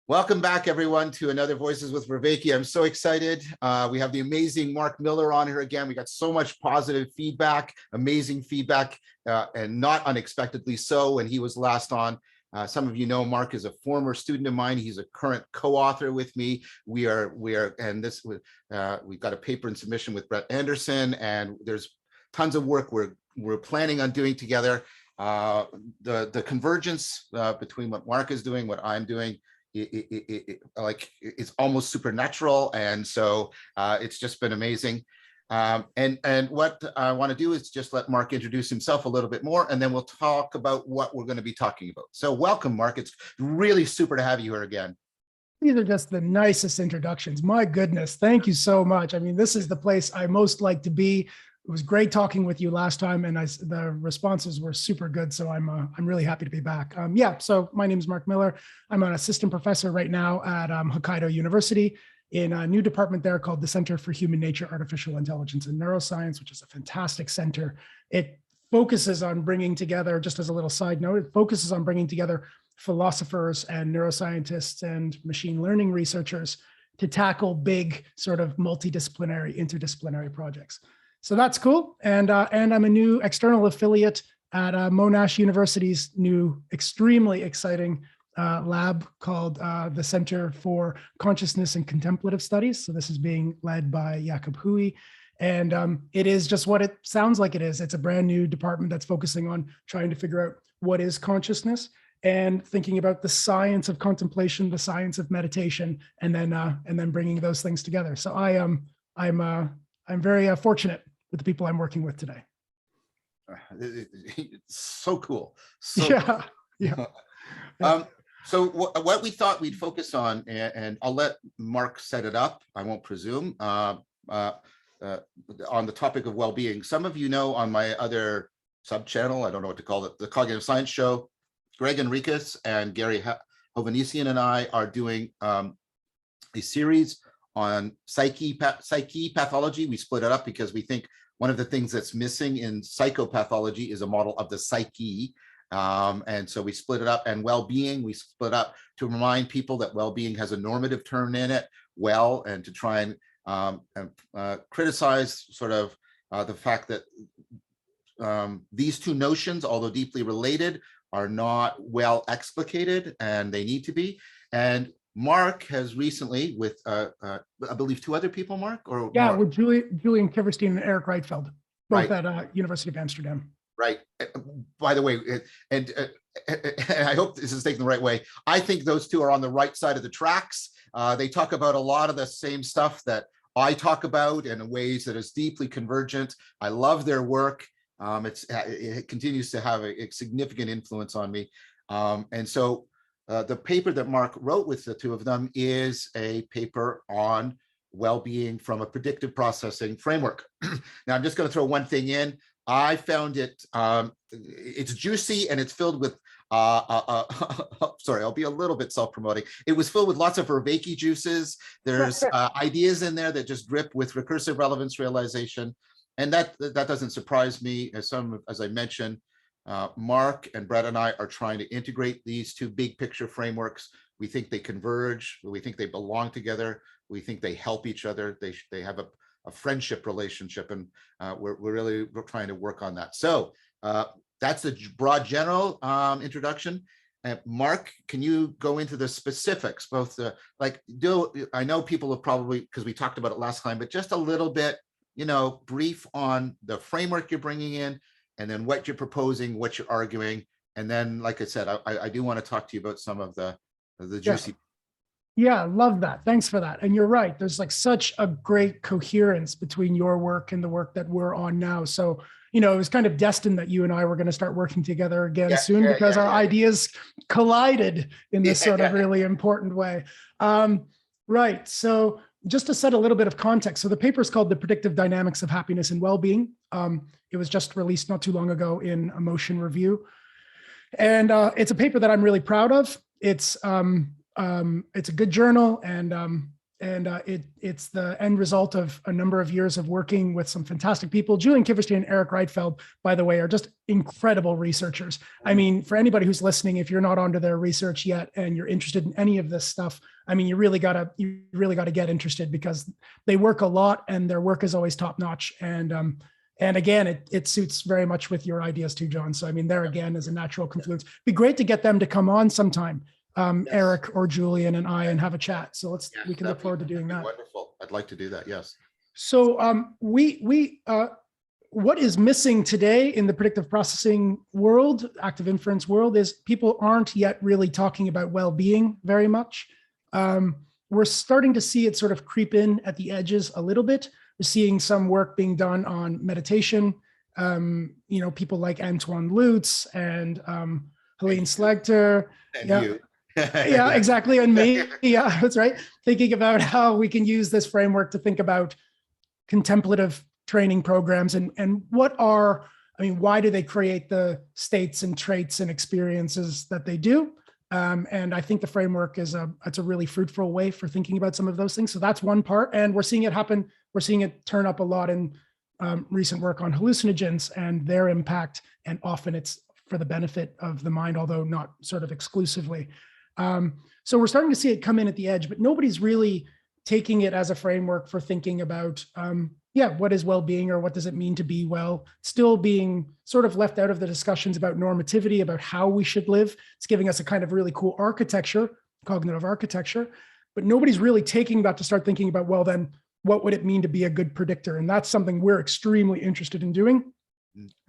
Welcome back, everyone, to another Voices with Vervaeke. I'm so excited. We have the amazing Mark Miller on here again. We got so much positive feedback, amazing feedback, and not unexpectedly so when he was last on. Some of you know Mark is a former student of mine. He's a current co-author with me. We've got a paper in submission with Brett Anderson, and there's tons of work we're planning on doing together. The convergence between what Mark is doing, what I'm doing, it's almost supernatural, and so it's just been amazing. And what I want to do is just let Mark introduce himself a little bit more, and then we'll talk about what we're going to be talking about. So welcome, Mark. It's really super to have you here again. These are just the nicest introductions. My goodness, thank you so much. I mean, this is the place I most like to be. It was great talking with you last time, and the responses were super good. So I'm really happy to be back. So my name is Mark Miller. I'm an assistant professor right now at Hokkaido University in a new department there called the Center for Human Nature, Artificial Intelligence, and Neuroscience, which is a fantastic center. It focuses on bringing together, just as a little side note, it focuses on bringing together philosophers and neuroscientists and machine learning researchers to tackle big sort of multidisciplinary, interdisciplinary projects. So that's cool. And I'm a new external affiliate at Monash University's new, extremely exciting lab called the Center for Consciousness and Contemplative Studies. So this is being led by Jakob Hui. And it is just what it sounds like it is. It's a brand new department that's focusing on trying to figure out what is consciousness and thinking about the science of contemplation, the science of meditation, and then bringing those things together. So I'm very fortunate with the people I'm working with today. It's so cool. Yeah. So what we thought we'd focus on, and I'll let Mark set it up, I won't presume, on the topic of well-being. Some of you know on my other sub-channel, I don't know what to call it, the Cognitive Science Show, Greg Enriquez and Gary Hovannisian and I are doing a series on psyche pathology. We split it up because we think one of the things that's missing in psychopathology is a model of the psyche. And so we split it up, and well-being, we split up to remind people that well-being has a normative term in it, and to try and criticize sort of the fact that these two notions, although deeply related, are not well explicated, and they need to be. And Mark has recently, with I believe two other people, Mark? Yeah, with Julian Kiverstein and Eric Reitfeld, both at University of Amsterdam. Right. By the way, and I hope this is taken the right way, I think those two are on the right side of the tracks. They talk about a lot of the same stuff that I talk about in ways that is deeply convergent. I love their work. It continues to have a significant influence on me. And so the paper that Mark wrote with the two of them is a paper on well-being from a predictive processing framework. Now, I'm just going to throw one thing in. I found it, it's juicy, and it's filled with, sorry, I'll be a little bit self-promoting. It was filled with lots of Vervaeke juices. There's ideas in there that just drip with recursive relevance realization. And that doesn't surprise me. As I mentioned, Mark and Brett and I are trying to integrate these two big picture frameworks. We think they converge. We think they belong together. We think they help each other. They have a friendship relationship, and we're trying to work on that. So that's the broad general introduction. Mark, can you go into the specifics, both I know people have probably, because we talked about it last time, but just a little bit, brief on the framework you're bringing in, and then what you're proposing, what you're arguing. And then, like I said, I do want to talk to you about some of the juicy. Yeah, love that. Thanks for that. And you're right. There's such a great coherence between your work and the work that we're on now. So, it was kind of destined that you and I were going to start working together again soon, because our ideas collided in this sort of really important way. Right. So just to set a little bit of context. So the paper is called The Predictive Dynamics of Happiness and Wellbeing. It was just released not too long ago in Emotion Review. And it's a paper that I'm really proud of. It's a good journal, and it's the end result of a number of years of working with some fantastic people. Julian Kiverstein and Eric Reitfeld, by the way, are just incredible researchers. I mean, for anybody who's listening, if you're not onto their research yet and you're interested in any of this stuff, I mean, you really gotta get interested, because they work a lot and their work is always top notch. And again, it suits very much with your ideas too, John. So I mean, there again is a natural confluence. Be great to get them to come on sometime. Yes. Eric or Julian and I, and have a chat. So we can look forward to doing that. Wonderful. I'd like to do that. Yes. So what is missing today in the predictive processing world, active inference world, is people aren't yet really talking about well-being very much. We're starting to see it sort of creep in at the edges a little bit. We're seeing some work being done on meditation. People like Antoine Lutz and Helene Slegter. And yeah. you. Yeah, exactly. And me. Yeah, that's right. Thinking about how we can use this framework to think about contemplative training programs and why do they create the states and traits and experiences that they do? And I think the framework it's a really fruitful way for thinking about some of those things. So that's one part. And we're seeing it happen. We're seeing it turn up a lot in recent work on hallucinogens and their impact. And often it's for the benefit of the mind, although not sort of exclusively. So we're starting to see it come in at the edge, but nobody's really taking it as a framework for thinking about, what is well-being, or what does it mean to be well? Still being sort of left out of the discussions about normativity, about how we should live. It's giving us a kind of really cool architecture, cognitive architecture, but nobody's really taking that to start thinking about, well, then what would it mean to be a good predictor? And that's something we're extremely interested in doing.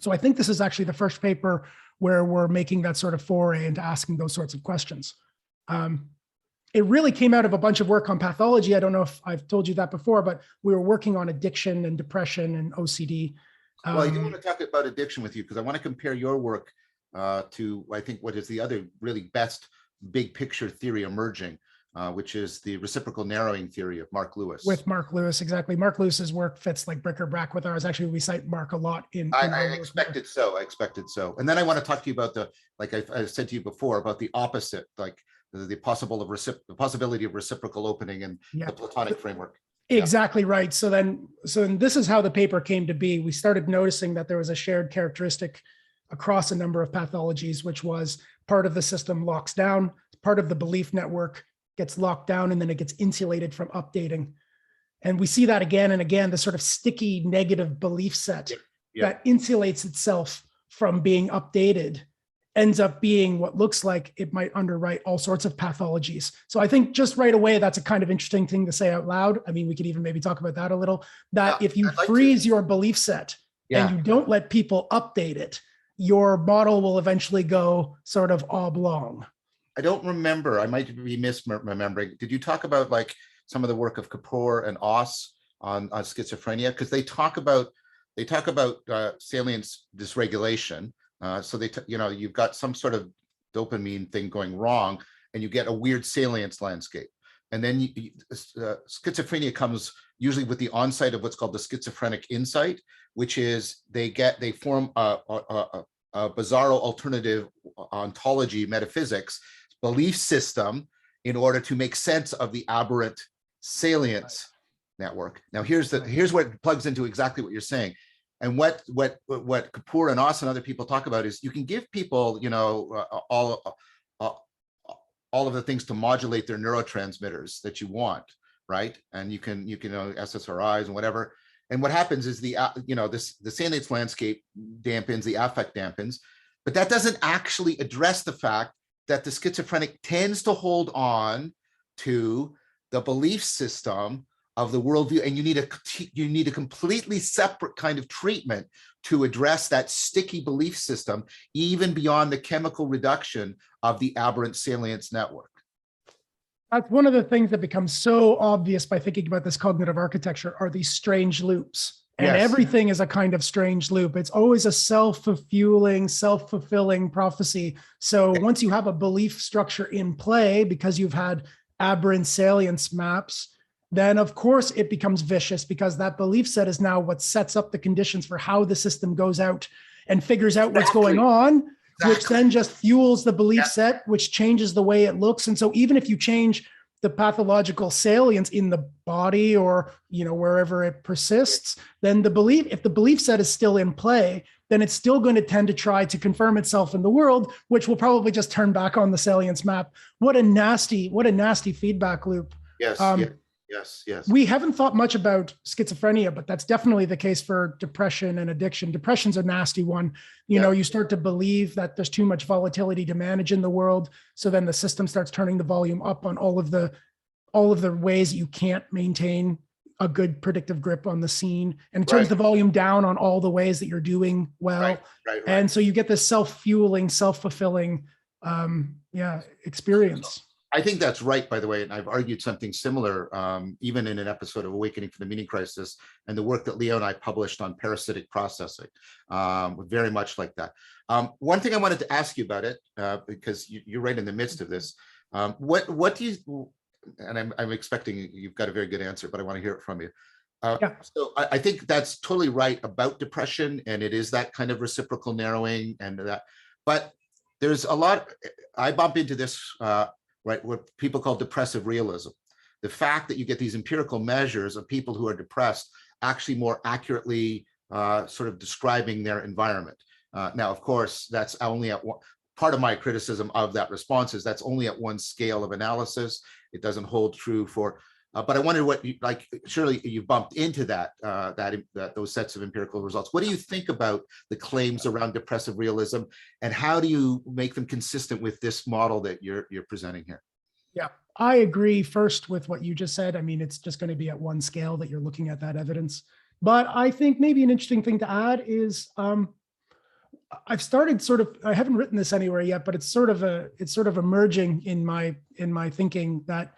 So I think this is actually the first paper where we're making that sort of foray into asking those sorts of questions. It really came out of a bunch of work on pathology. I don't know if I've told you that before, but we were working on addiction and depression and OCD. Well, I do want to talk about addiction with you, because I want to compare your work to, I think, what is the other really best big picture theory emerging, which is the reciprocal narrowing theory of Mark Lewis. With Mark Lewis, exactly. Mark Lewis's work fits like bric or brac with ours. Actually, we cite Mark a lot in I expected so. I expected so. And then I want to talk to you about like I said to you before, about the opposite, like the possibility of reciprocal opening in the Platonic framework. Exactly right. So then this is how the paper came to be. We started noticing that there was a shared characteristic across a number of pathologies, which was part of the system locks down, part of the belief network gets locked down, and then it gets insulated from updating. And we see that again and again, the sort of sticky negative belief set that insulates itself from being updated ends up being what looks like it might underwrite all sorts of pathologies. So I think just right away, that's a kind of interesting thing to say out loud. I mean, we could even maybe talk about that a little, that if you freeze your belief set and you don't let people update it, your model will eventually go sort of oblong. I don't remember. I might be misremembering. Did you talk about like some of the work of Kapoor and Oss on schizophrenia? Because they talk about salience dysregulation. So you've got some sort of dopamine thing going wrong, and you get a weird salience landscape. And then schizophrenia comes usually with the onset of what's called the schizophrenic insight, which is they form a bizarro alternative ontology metaphysics belief system in order to make sense of the aberrant salience network. Now here's where it plugs into exactly what you're saying. And what Kapoor and Oss and other people talk about is you can give people, all of the things to modulate their neurotransmitters that you want, right? And you can SSRIs and whatever. And what happens is the salience landscape dampens, the affect dampens, but that doesn't actually address the fact that the schizophrenic tends to hold on to the belief system of the worldview, and you need a completely separate kind of treatment to address that sticky belief system, even beyond the chemical reduction of the aberrant salience network. That's one of the things that becomes so obvious by thinking about this cognitive architecture are these strange loops. And everything is a kind of strange loop. It's always a self-fueling, self-fulfilling prophecy. So once you have a belief structure in play, because you've had aberrant salience maps, then of course it becomes vicious, because that belief set is now what sets up the conditions for how the system goes out and figures out what's going on, which then just fuels the belief set, which changes the way it looks. And so even if you change the pathological salience in the body or, wherever it persists, then if the belief set is still in play, then it's still going to tend to try to confirm itself in the world, which will probably just turn back on the salience map. What a nasty feedback loop. Yes, yes. We haven't thought much about schizophrenia, but that's definitely the case for depression and addiction. Depression's a nasty one. You start to believe that there's too much volatility to manage in the world. So then the system starts turning the volume up on all of the ways you can't maintain a good predictive grip on the scene, and it turns the volume down on all the ways that you're doing well. Right. And so you get this self-fueling, self-fulfilling experience. I think that's right, by the way, and I've argued something similar, even in an episode of Awakening from the Meaning Crisis, and the work that Leo and I published on parasitic processing, very much like that. One thing I wanted to ask you about it, because you're right in the midst of this, what do you, and I'm expecting you've got a very good answer, but I want to hear it from you. So I think that's totally right about depression, and it is that kind of reciprocal narrowing and that, but there's a lot, I bump into this, what people call depressive realism. The fact that you get these empirical measures of people who are depressed actually more accurately sort of describing their environment. Now, of course, that's only at one, part of my criticism of that response is that's only at one scale of analysis. It doesn't hold true for, but I wonder what you, like, surely you bumped into that, those sets of empirical results. What do you think about the claims around depressive realism, and how do you make them consistent with this model that you're presenting here? Yeah, I agree first with what you just said. I mean, it's just going to be at one scale that you're looking at that evidence. But I think maybe an interesting thing to add is I've started I haven't written this anywhere yet, but it's sort of emerging in my thinking that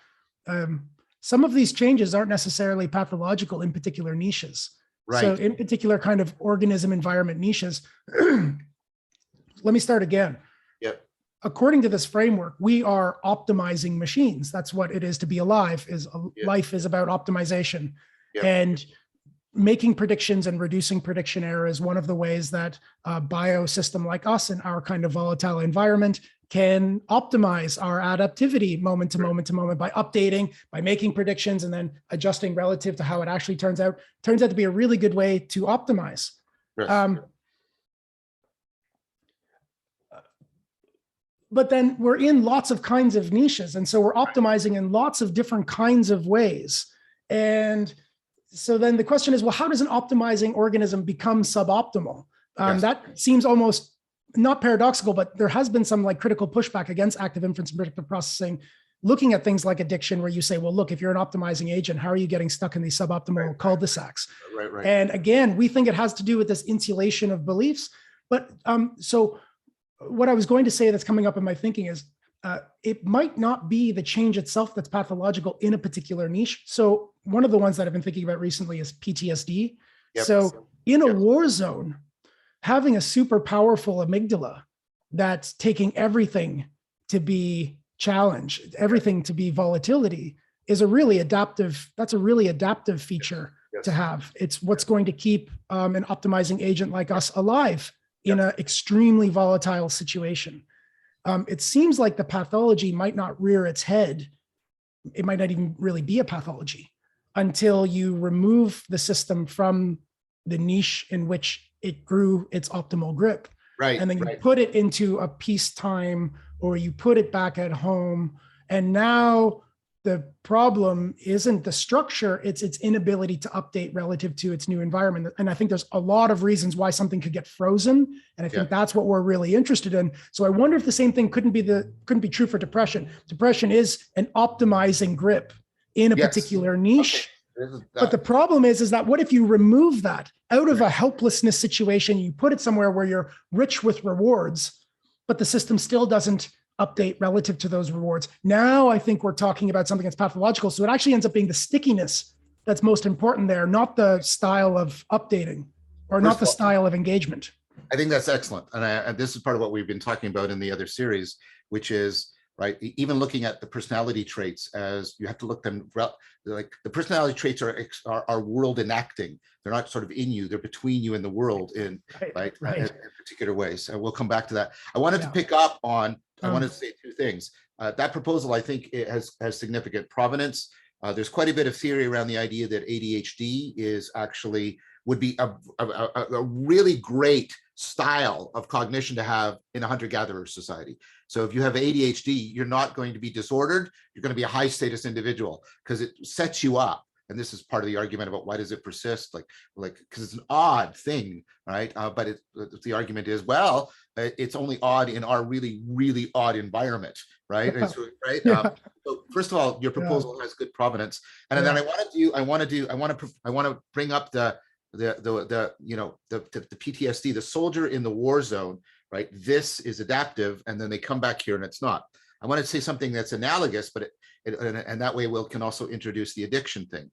some of these changes aren't necessarily pathological in particular niches. Right. So in particular kind of organism environment niches. Let me start again. Yep. According to this framework, we are optimizing machines. That's what it is to be alive. Life is about optimization. Yep. And making predictions and reducing prediction error is one of the ways that a biosystem like us in our kind of volatile environment can optimize our adaptivity moment to moment to moment by updating, by making predictions and then adjusting relative to how it actually turns out. Turns out to be a really good way to optimize. Yes. But then we're in lots of kinds of niches. And so we're optimizing in lots of different kinds of ways. And so then the question is, well, how does an optimizing organism become suboptimal? Yes. That seems almost not paradoxical, but there has been some like critical pushback against active inference and predictive processing, looking at things like addiction, where you say, well, look, if you're an optimizing agent, how are you getting stuck in these suboptimal cul-de-sacs? Right. And again, we think it has to do with this insulation of beliefs. But so what I was going to say that's coming up in my thinking is, it might not be the change itself that's pathological in a particular niche. So one of the ones that I've been thinking about recently is PTSD. Yep. So in a war zone, having a super powerful amygdala that's taking everything to be challenge, everything to be volatility is a really adaptive, that's a really adaptive feature to have. It's what's going to keep an optimizing agent like us alive in an extremely volatile situation. It seems like the pathology might not rear its head. It might not even really be a pathology until you remove the system from the niche in which it grew its optimal grip. Right. And then you put it into a peacetime, or you put it back at home. And now the problem isn't the structure, it's its inability to update relative to its new environment. And I think there's a lot of reasons why something could get frozen. And I think that's what we're really interested in. So I wonder if the same thing couldn't be true for depression. Depression is an optimizing grip in a particular niche. Okay. But the problem is that what if you remove that out of a helplessness situation, you put it somewhere where you're rich with rewards, but the system still doesn't update relative to those rewards. Now I think we're talking about something that's pathological. So it actually ends up being the stickiness that's most important there, not the style of updating or not the style of engagement. I think that's excellent. And this is part of what we've been talking about in the other series, which is right? Even looking at the personality traits, as you have to look them, like the personality traits are world enacting. They're not sort of in you, they're between you and the world in in particular ways. And we'll come back to that. I wanted to pick up on, I wanted to say two things. That proposal, I think, it has significant provenance. There's quite a bit of theory around the idea that ADHD is actually would be a really great style of cognition to have in a hunter-gatherer society. So if you have ADHD, you're not going to be disordered. You're going to be a high status individual because it sets you up. And this is part of the argument about why does it persist? Like because it's an odd thing, right? But the argument is, well, it's only odd in our really, really odd environment, right? So, right. So first of all, your proposal has good provenance, and then I want to bring up the PTSD, the soldier in the war zone, right? This is adaptive, and then they come back here and it's not. I want to say something that's analogous, but and that way we can also introduce the addiction thing.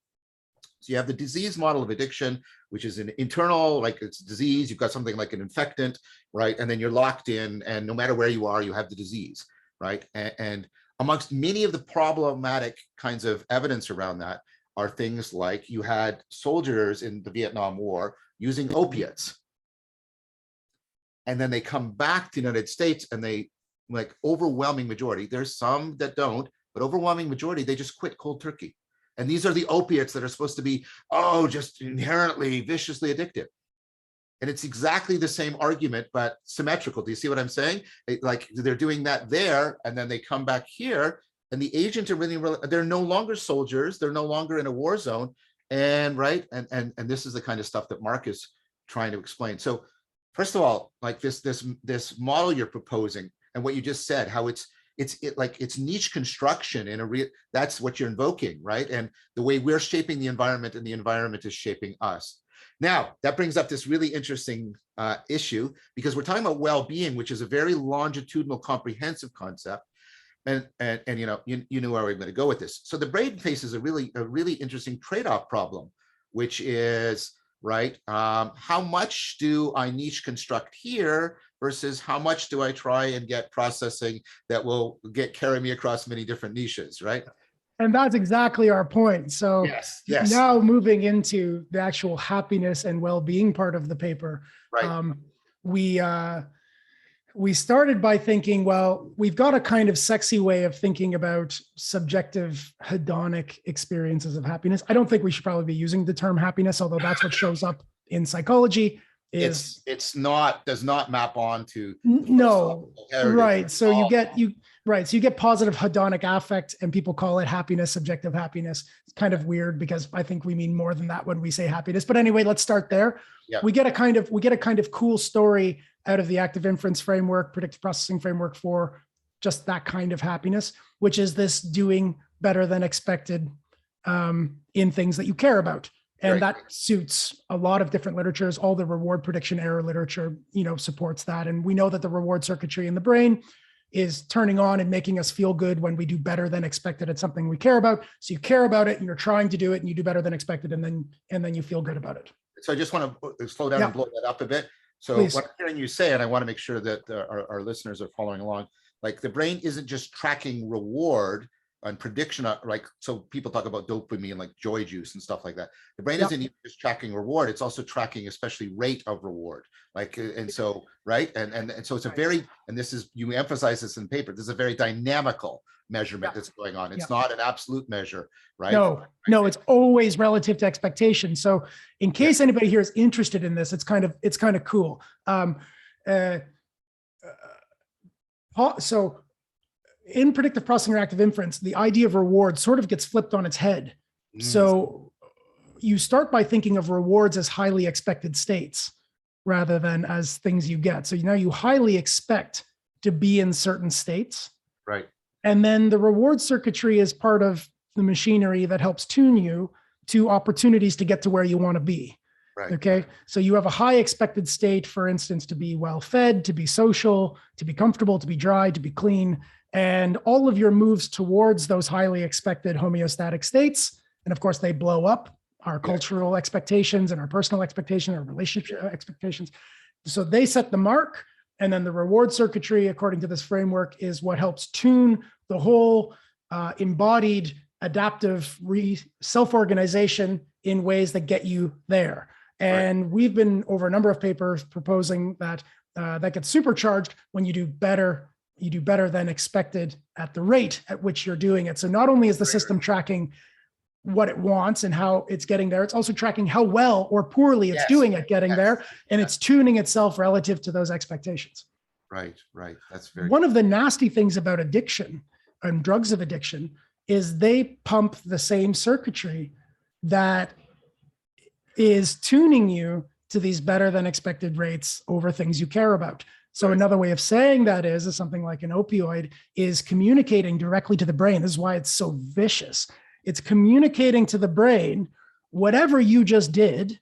So you have the disease model of addiction, which is an internal, like it's disease. You've got something like an infectant, right? And then you're locked in, and no matter where you are, you have the disease, right? And amongst many of the problematic kinds of evidence around that are things like you had soldiers in the Vietnam War using opiates. And then they come back to the United States and they, like overwhelming majority, there's some that don't, but overwhelming majority, they just quit cold turkey. And these are the opiates that are supposed to be, just inherently viciously addictive. And it's exactly the same argument, but symmetrical. Do you see what I'm saying? Like they're doing that there, and then they come back here, and the agents are really, they're no longer soldiers. They're no longer in a war zone. And right. And this is the kind of stuff that Mark is trying to explain. So first of all, like this model you're proposing and what you just said, how it's niche construction in that's what you're invoking, right? And the way we're shaping the environment and the environment is shaping us. Now, that brings up this really interesting issue, because we're talking about well-being, which is a very longitudinal, comprehensive concept. And you know where we're going to go with this. So the brain faces a really interesting trade-off problem, which is, right, how much do I niche construct here versus how much do I try and get processing that will carry me across many different niches, right? And that's exactly our point. So yes. Now moving into the actual happiness and well-being part of the paper, right. We started by thinking, well, we've got a kind of sexy way of thinking about subjective hedonic experiences of happiness. I don't think we should probably be using the term happiness, although that's what shows up in psychology. Does not map on to right. So you get positive hedonic affect, and people call it happiness, subjective happiness. It's kind of weird because I think we mean more than that when we say happiness. But anyway, let's start there. Yep. We get a kind of cool story out of the active inference framework, predictive processing framework, for just that kind of happiness, which is this doing better than expected in things that you care about. And that suits a lot of different literatures. All the reward prediction error literature, supports that. And we know that the reward circuitry in the brain is turning on and making us feel good when we do better than expected at something we care about. So you care about it and you're trying to do it and you do better than expected, and then you feel good about it. So I just want to slow down and blow that up a bit. So Please. What I'm hearing you say, and I want to make sure that our listeners are following along, like the brain isn't just tracking reward and prediction, like, so people talk about dopamine, like joy juice and stuff like that. The brain isn't even just tracking reward, it's also tracking especially rate of reward. Like, and so, right. And so it's a very, and this is, you emphasize this in the paper, this is a very dynamical measurement that's going on. It's not an absolute measure, right? No, it's always relative to expectation. So in case anybody here is interested in this, it's kind of cool. So in predictive processing or active inference, the idea of reward sort of gets flipped on its head. So you start by thinking of rewards as highly expected states rather than as things you get. So now you highly expect to be in certain states. Right. And then the reward circuitry is part of the machinery that helps tune you to opportunities to get to where you want to be. Right. Okay. So you have a high expected state, for instance, to be well fed, to be social, to be comfortable, to be dry, to be clean. And all of your moves towards those highly expected homeostatic states, and of course they blow up our cultural expectations and our personal expectations, our relationship expectations. So they set the mark, and then the reward circuitry, according to this framework, is what helps tune the whole embodied adaptive self-organization in ways that get you there. And we've been over a number of papers proposing that that gets supercharged when you do better than expected at the rate at which you're doing it. So not only is the system tracking what it wants and how it's getting there, it's also tracking how well or poorly it's doing at getting there, and it's tuning itself relative to those expectations. Right. That's very one of the nasty things about addiction and drugs of addiction is they pump the same circuitry that is tuning you to these better than expected rates over things you care about. So another way of saying that is something like an opioid is communicating directly to the brain. This is why it's so vicious. It's communicating to the brain, whatever you just did,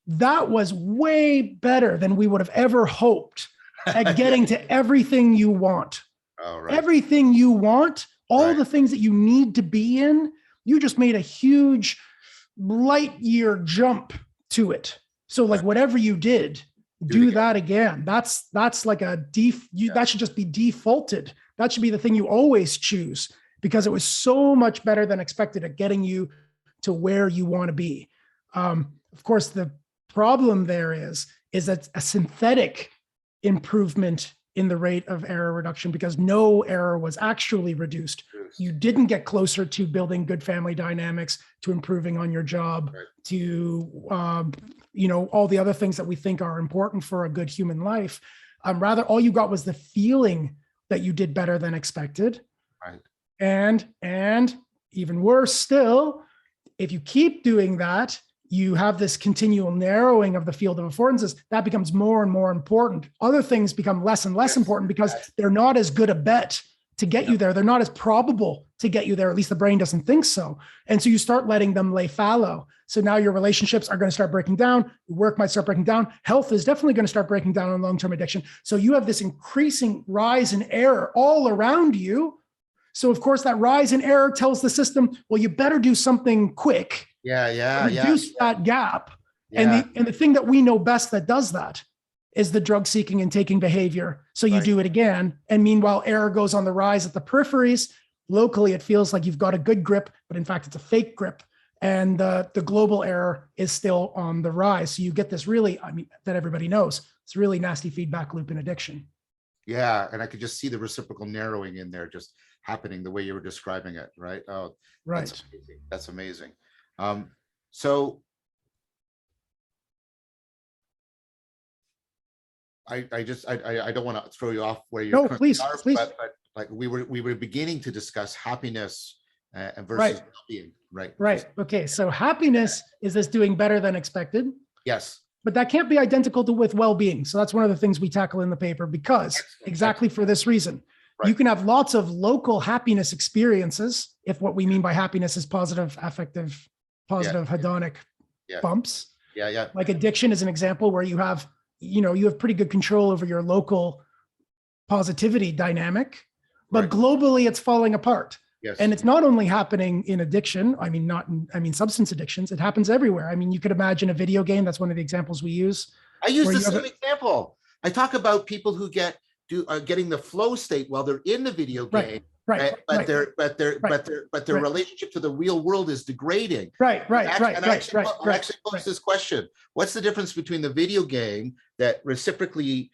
that was way better than we would have ever hoped at getting to everything you want. Everything you want, all the things that you need to be in, you just made a huge light year jump to it. So like whatever you did, do that again. That's like that should just be defaulted. That should be the thing you always choose, because it was so much better than expected at getting you to where you want to be. Of course, the problem there is that a synthetic improvement in the rate of error reduction, because no error was actually reduced. You didn't get closer to building good family dynamics, to improving on your job, to all the other things that we think are important for a good human life. Rather, all you got was the feeling that you did better than expected. And even worse still, if you keep doing that, you have this continual narrowing of the field of affordances. That becomes more and more important. Other things become less and less important because they're not as good a bet to get you there. They're not as probable to get you there. At least the brain doesn't think so. And so you start letting them lay fallow. So now your relationships are going to start breaking down. Your work might start breaking down. Health is definitely going to start breaking down on long-term addiction. So you have this increasing rise in error all around you. So of course that rise in error tells the system, well, you better do something quick. Reduce that gap. And the thing that we know best that does that is the drug seeking and taking behavior. So you do it again. And meanwhile, error goes on the rise at the peripheries. Locally, it feels like you've got a good grip, but in fact, it's a fake grip. And the global error is still on the rise. So you get this really, that everybody knows, it's a really nasty feedback loop in addiction. Yeah. And I could just see the reciprocal narrowing in there just happening the way you were describing it. Right. Oh, that's amazing. So I don't want to throw you off where you're please. But like we were beginning to discuss happiness and versus well-being, right? Okay. So happiness is this doing better than expected. Yes. But that can't be identical with well-being. So that's one of the things we tackle in the paper, because exactly for this reason, you can have lots of local happiness experiences, if what we mean by happiness is positive affective, positive hedonic bumps. Like addiction is an example where you have pretty good control over your local positivity dynamic, but globally it's falling apart. And it's not only happening in addiction. Substance addictions. It happens everywhere. You could imagine a video game. That's one of the examples we use. I use the same example. I talk about people who are getting the flow state while they're in the video game. But their relationship to the real world is degrading. I actually pose this question: what's the difference between the video game that reciprocally,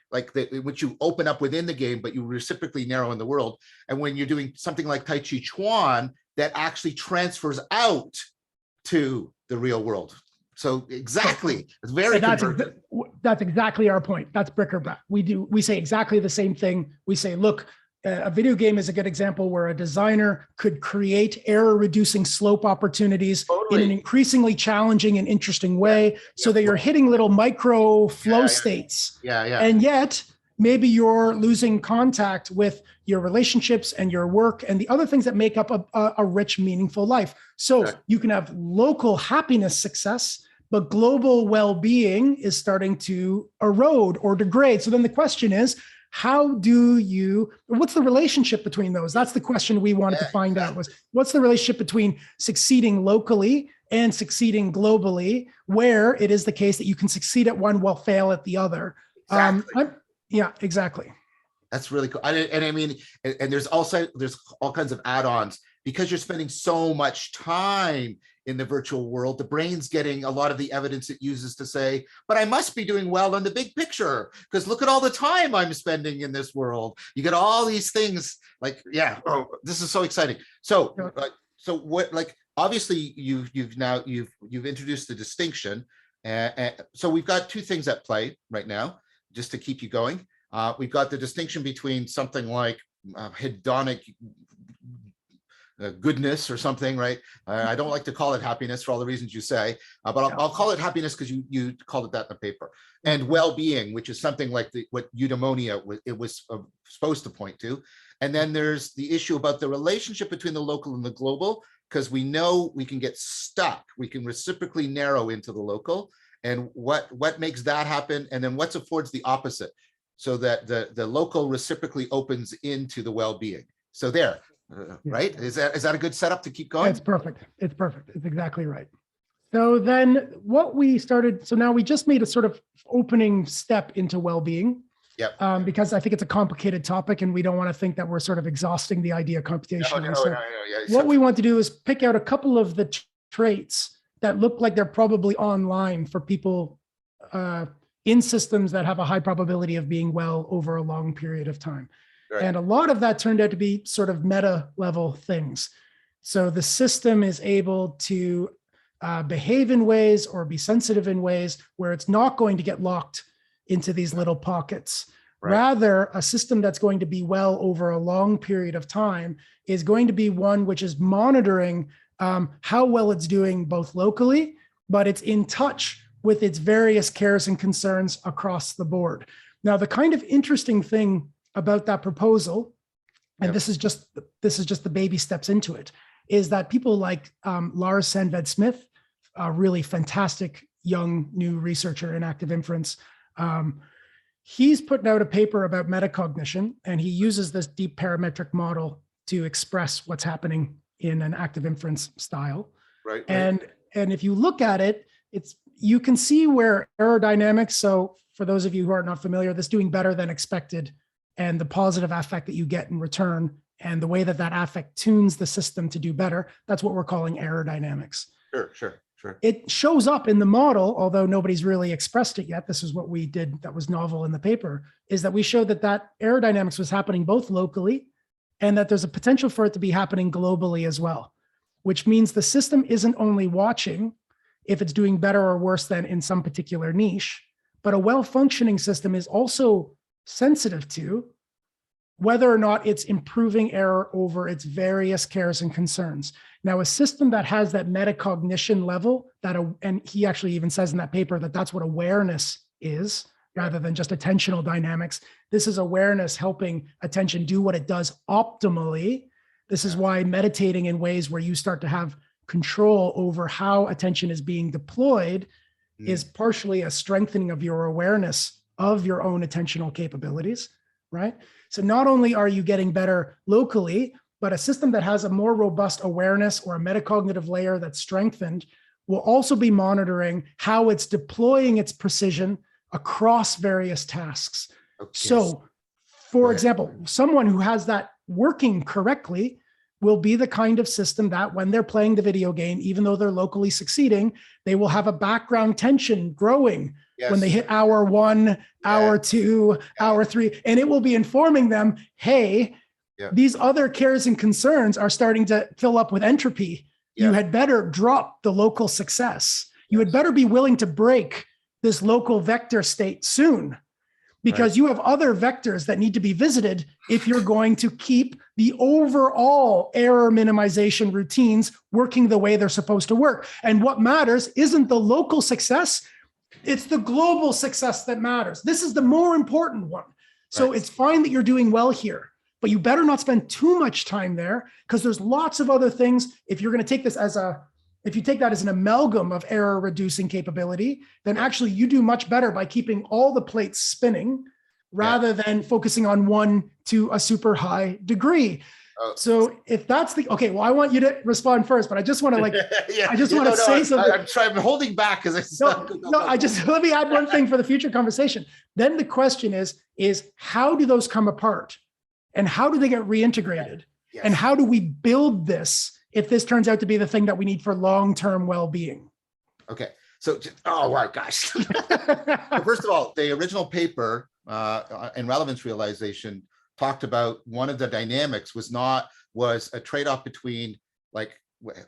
which you open up within the game, but you reciprocally narrow in the world, and when you're doing something like Tai Chi Chuan that actually transfers out to the real world? So exactly, it's very convergent. That's exactly our point. That's bric-a-brac. We say exactly the same thing. We say, look, a video game is a good example where a designer could create error-reducing slope opportunities in an increasingly challenging and interesting way, so that you're hitting little micro flow states. And yet, maybe you're losing contact with your relationships and your work and the other things that make up a rich, meaningful life. So you can have local happiness success, but global well-being is starting to erode or degrade. So then the question is, what's the relationship between those? That's the question we wanted to find out, was what's the relationship between succeeding locally and succeeding globally, where it is the case that you can succeed at one while fail at the other. Exactly. That's really cool. And I mean, and there's all kinds of add-ons because you're spending so much time in the virtual world. The brain's getting a lot of the evidence it uses to say, but I must be doing well on the big picture because look at all the time I'm spending in this world. You get all these things like, yeah, oh, this is so exciting. So, so what, like, obviously you've introduced the distinction. So we've got two things at play right now, just to keep you going. We've got the distinction between something like hedonic goodness or something, right? I don't like to call it happiness for all the reasons you say, but I'll call it happiness because you called it that in the paper. And well-being, which is something like what eudaimonia was supposed to point to. And then there's the issue about the relationship between the local and the global, because we know we can get stuck. We can reciprocally narrow into the local, and what makes that happen, and then what affords the opposite, so that the local reciprocally opens into the well-being. So there, right? Is that a good setup to keep going? It's perfect. It's perfect. It's exactly right. So then what we started, so now we just made a sort of opening step into well-being. Yep. Because I think it's a complicated topic and we don't want to think that we're sort of exhausting the idea computationally. Yeah. What we want to do is pick out a couple of the traits that look like they're probably online for people in systems that have a high probability of being well over a long period of time. Right. And a lot of that turned out to be sort of meta level things. So the system is able to behave in ways or be sensitive in ways where it's not going to get locked into these little pockets. Right. Rather, a system that's going to be well over a long period of time is going to be one which is monitoring how well it's doing both locally, but it's in touch with its various cares and concerns across the board. Now, the kind of interesting thing about that proposal, and this is just the baby steps into it, is that people like Lars Sandved-Smith, a really fantastic young new researcher in active inference, he's putting out a paper about metacognition, and he uses this deep parametric model to express what's happening in an active inference style. Right. And if you look at it, you can see where aerodynamics. So for those of you who are not familiar, this doing better than expected and the positive affect that you get in return and the way that affect tunes the system to do better, that's what we're calling aerodynamics. Sure. It shows up in the model, although nobody's really expressed it yet. This is what we did that was novel in the paper, is that we showed that aerodynamics was happening both locally and that there's a potential for it to be happening globally as well, which means the system isn't only watching if it's doing better or worse than in some particular niche, but a well-functioning system is also sensitive to whether or not it's improving error over its various cares and concerns. Now, a system that has that metacognition level, and he actually even says in that paper that that's what awareness is, rather than just attentional dynamics. This is awareness helping attention do what it does optimally. This is why meditating in ways where you start to have control over how attention is being deployed is partially a strengthening of your awareness of your own attentional capabilities, right? So not only are you getting better locally, but a system that has a more robust awareness or a metacognitive layer that's strengthened will also be monitoring how it's deploying its precision across various tasks. Okay. So, for example, someone who has that working correctly will be the kind of system that when they're playing the video game, even though they're locally succeeding, they will have a background tension growing when they hit hour 1, hour 2, hour 3, and it will be informing them, hey, these other cares and concerns are starting to fill up with entropy. You had better drop the local success. You had better be willing to break this local vector state soon, because you have other vectors that need to be visited if you're going to keep the overall error minimization routines working the way they're supposed to work. And what matters isn't the local success, it's the global success that matters. This is the more important one. So it's fine that you're doing well here, but you better not spend too much time there, because there's lots of other things. If you're going to take this if you take that as an amalgam of error reducing capability, then actually you do much better by keeping all the plates spinning rather than focusing on one to a super high degree. So if that's okay, well, I want you to respond first, but I just want to say something. I'm holding back because let me add one thing for the future conversation. Then the question is how do those come apart and how do they get reintegrated? Yes. And how do we build this if this turns out to be the thing that we need for long-term well-being? Okay. So, oh my gosh. Well, first of all, the original paper in relevance realization talked about one of the dynamics was a trade-off between like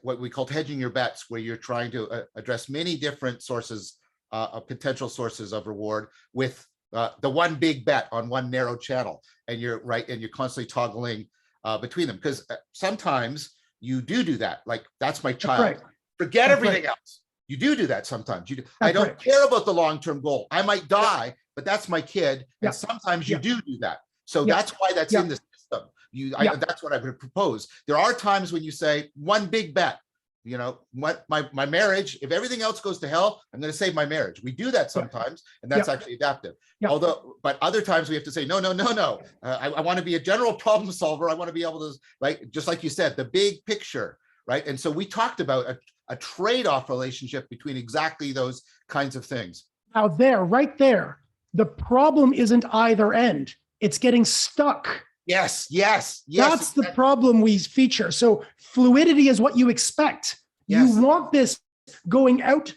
what we called hedging your bets, where you're trying to address many different sources of potential sources of reward with the one big bet on one narrow channel. And you're constantly toggling between them, because sometimes you do that. Like, that's my child. Right. Forget that's everything else. You do that sometimes. I don't care about the long-term goal. I might die, but that's my kid. And sometimes you do that. So that's why that's in the system. That's what I would propose. There are times when you say one big bet, what my marriage, if everything else goes to hell, I'm going to save my marriage. We do that sometimes, and that's actually adaptive. But other times we have to say, no. I want to be a general problem solver. I want to be able to, right, just like you said, the big picture, right? And so we talked about a trade-off relationship between exactly those kinds of things. Now right there, the problem isn't either end. It's getting stuck. Yes. That's the problem we feature. So fluidity is what you expect. Yes. You want this going out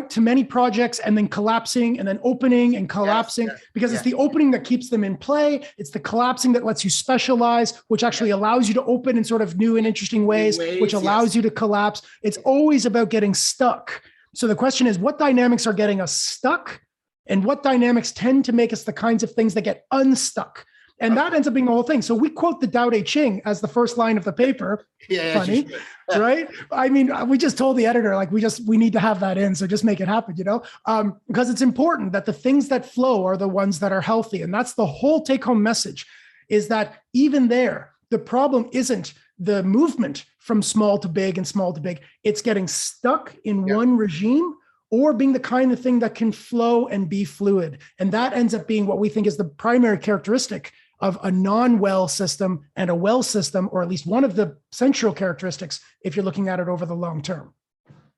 to many projects and then collapsing and then opening and collapsing, because it's the opening that keeps them in play. It's the collapsing that lets you specialize, which actually allows you to open in sort of new and interesting ways, which allows you to collapse. It's always about getting stuck. So the question is, what dynamics are getting us stuck? And what dynamics tend to make us the kinds of things that get unstuck? And that ends up being the whole thing. So we quote the Tao Te Ching as the first line of the paper. Funny, right? I mean, we just told the editor, like, we need to have that in. So just make it happen, because it's important that the things that flow are the ones that are healthy. And that's the whole take home message, is that even there, the problem isn't the movement from small to big and small to big. It's getting stuck in one regime, or being the kind of thing that can flow and be fluid. And that ends up being what we think is the primary characteristic of a non-well system and a well system, or at least one of the central characteristics if you're looking at it over the long term.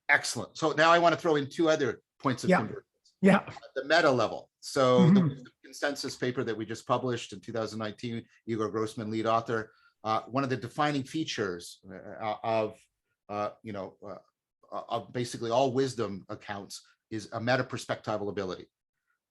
Excellent. So now I want to throw in two other points of convergence. At the meta level. So the consensus paper that we just published in 2019, Igor Grossman, lead author, one of the defining features of basically all wisdom accounts is a meta-perspectival ability.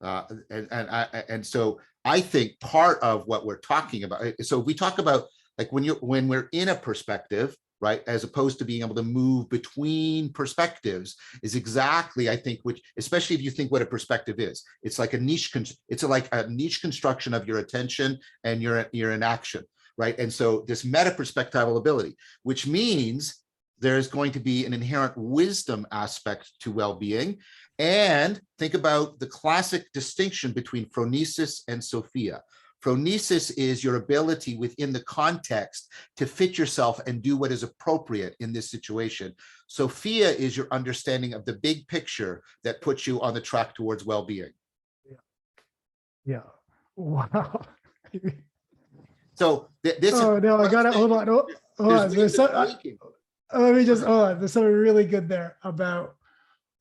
And so I think part of what we're talking about, so we talk about like when we're in a perspective, right, as opposed to being able to move between perspectives, is exactly, I think, which, especially if you think what a perspective is, it's like a niche construction of your attention and your in action, right? And so this meta-perspectival ability, which means there's going to be an inherent wisdom aspect to well-being. And think about the classic distinction between phronesis and Sophia. Phronesis is your ability within the context to fit yourself and do what is appropriate in this situation. Sophia is your understanding of the big picture that puts you on the track towards well-being. Yeah. Wow. So this. Oh no, I got it. Hold on. Let me just, there's something really good there about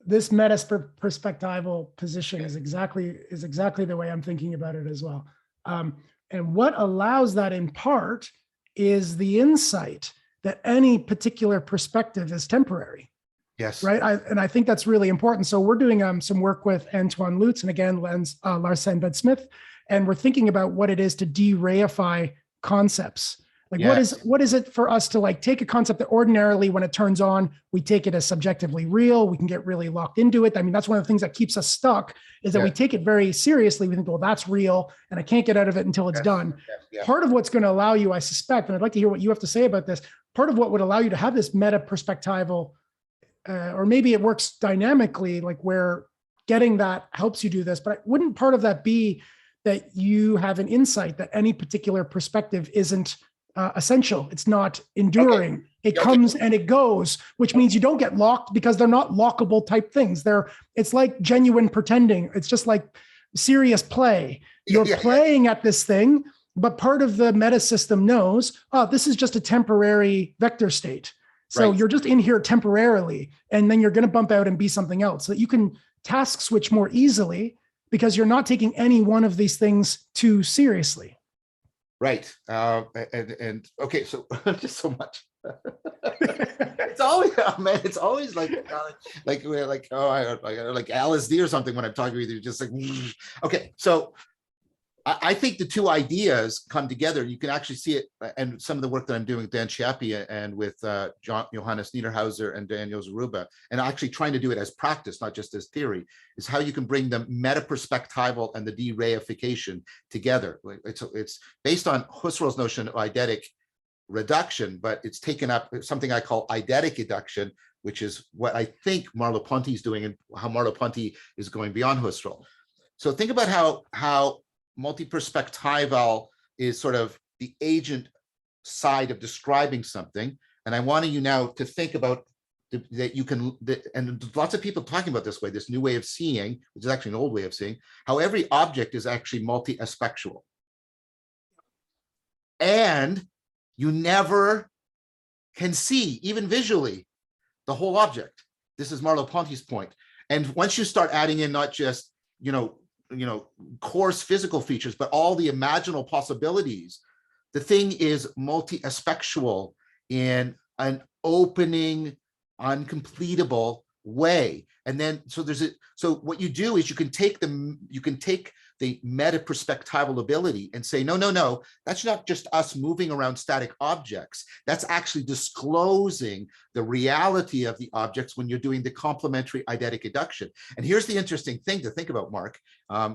this meta-perspectival position is exactly the way I'm thinking about it as well. And what allows that in part is the insight that any particular perspective is temporary. Yes. Right. I think that's really important. So we're doing some work with Antoine Lutz and again, Lars Sandberg Smith, and we're thinking about what it is to de-reify concepts. Like what is it for us to like take a concept that ordinarily when it turns on, we take it as subjectively real, we can get really locked into it. I mean, that's one of the things that keeps us stuck is that we take it very seriously. We think, well, that's real and I can't get out of it until it's done. Part of what's going to allow you, I suspect, and I'd like to hear what you have to say about this, part of what would allow you to have this meta-perspectival, or maybe it works dynamically, like where getting that helps you do this, but wouldn't part of that be that you have an insight that any particular perspective isn't essential. It's not enduring. Okay. It comes and it goes, which means you don't get locked because they're not lockable type things. It's like genuine pretending. It's just like serious play. You're Yeah, playing at this thing, but part of the meta system knows, oh, this is just a temporary vector state. So right. you're just in here temporarily, and then you're going to bump out and be something else. So that you can task switch more easily because you're not taking any one of these things too seriously. Right. And okay, so just so much. It's always, oh, man, it's always like we're like, oh, like LSD or something when I'm talking with you, just like, okay. So I think the two ideas come together. You can actually see it, and some of the work that I'm doing with Dan Chiappi and with Johannes Niederhauser and Daniel Zaruba, and actually trying to do it as practice, not just as theory, is how you can bring the meta-perspectival and the de-reification together. It's based on Husserl's notion of eidetic reduction, but it's taken up something I call eidetic eduction, which is what I think Merleau-Ponty is doing, and how Merleau-Ponty is going beyond Husserl. So think about how multi-perspectival is sort of the agent side of describing something. And I want you now to think about that you can, and lots of people talking about this way, this new way of seeing, which is actually an old way of seeing, how every object is actually multi-aspectual. And you never can see, even visually, the whole object. This is Merleau-Ponty's point. And once you start adding in not just, coarse physical features, but all the imaginable possibilities, the thing is multi-aspectual in an opening, uncompletable way. And then, so what you do is you can take the meta-perspectival ability and say, no, that's not just us moving around static objects. That's actually disclosing the reality of the objects when you're doing the complementary eidetic induction. And here's the interesting thing to think about, Mark,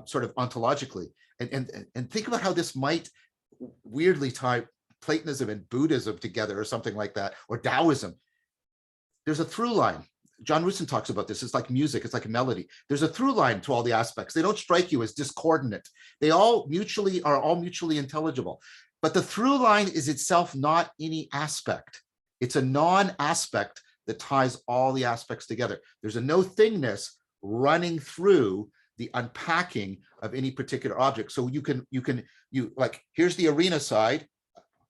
sort of ontologically, and think about how this might weirdly tie Platonism and Buddhism together or something like that, or Taoism. There's a through line. John Rusin talks about this. It's like music. It's like a melody. There's a through line to all the aspects. They don't strike you as discordant. They all are mutually intelligible. But the through line is itself not any aspect. It's a non-aspect that ties all the aspects together. There's a no thingness running through the unpacking of any particular object. So you like, here's the arena side,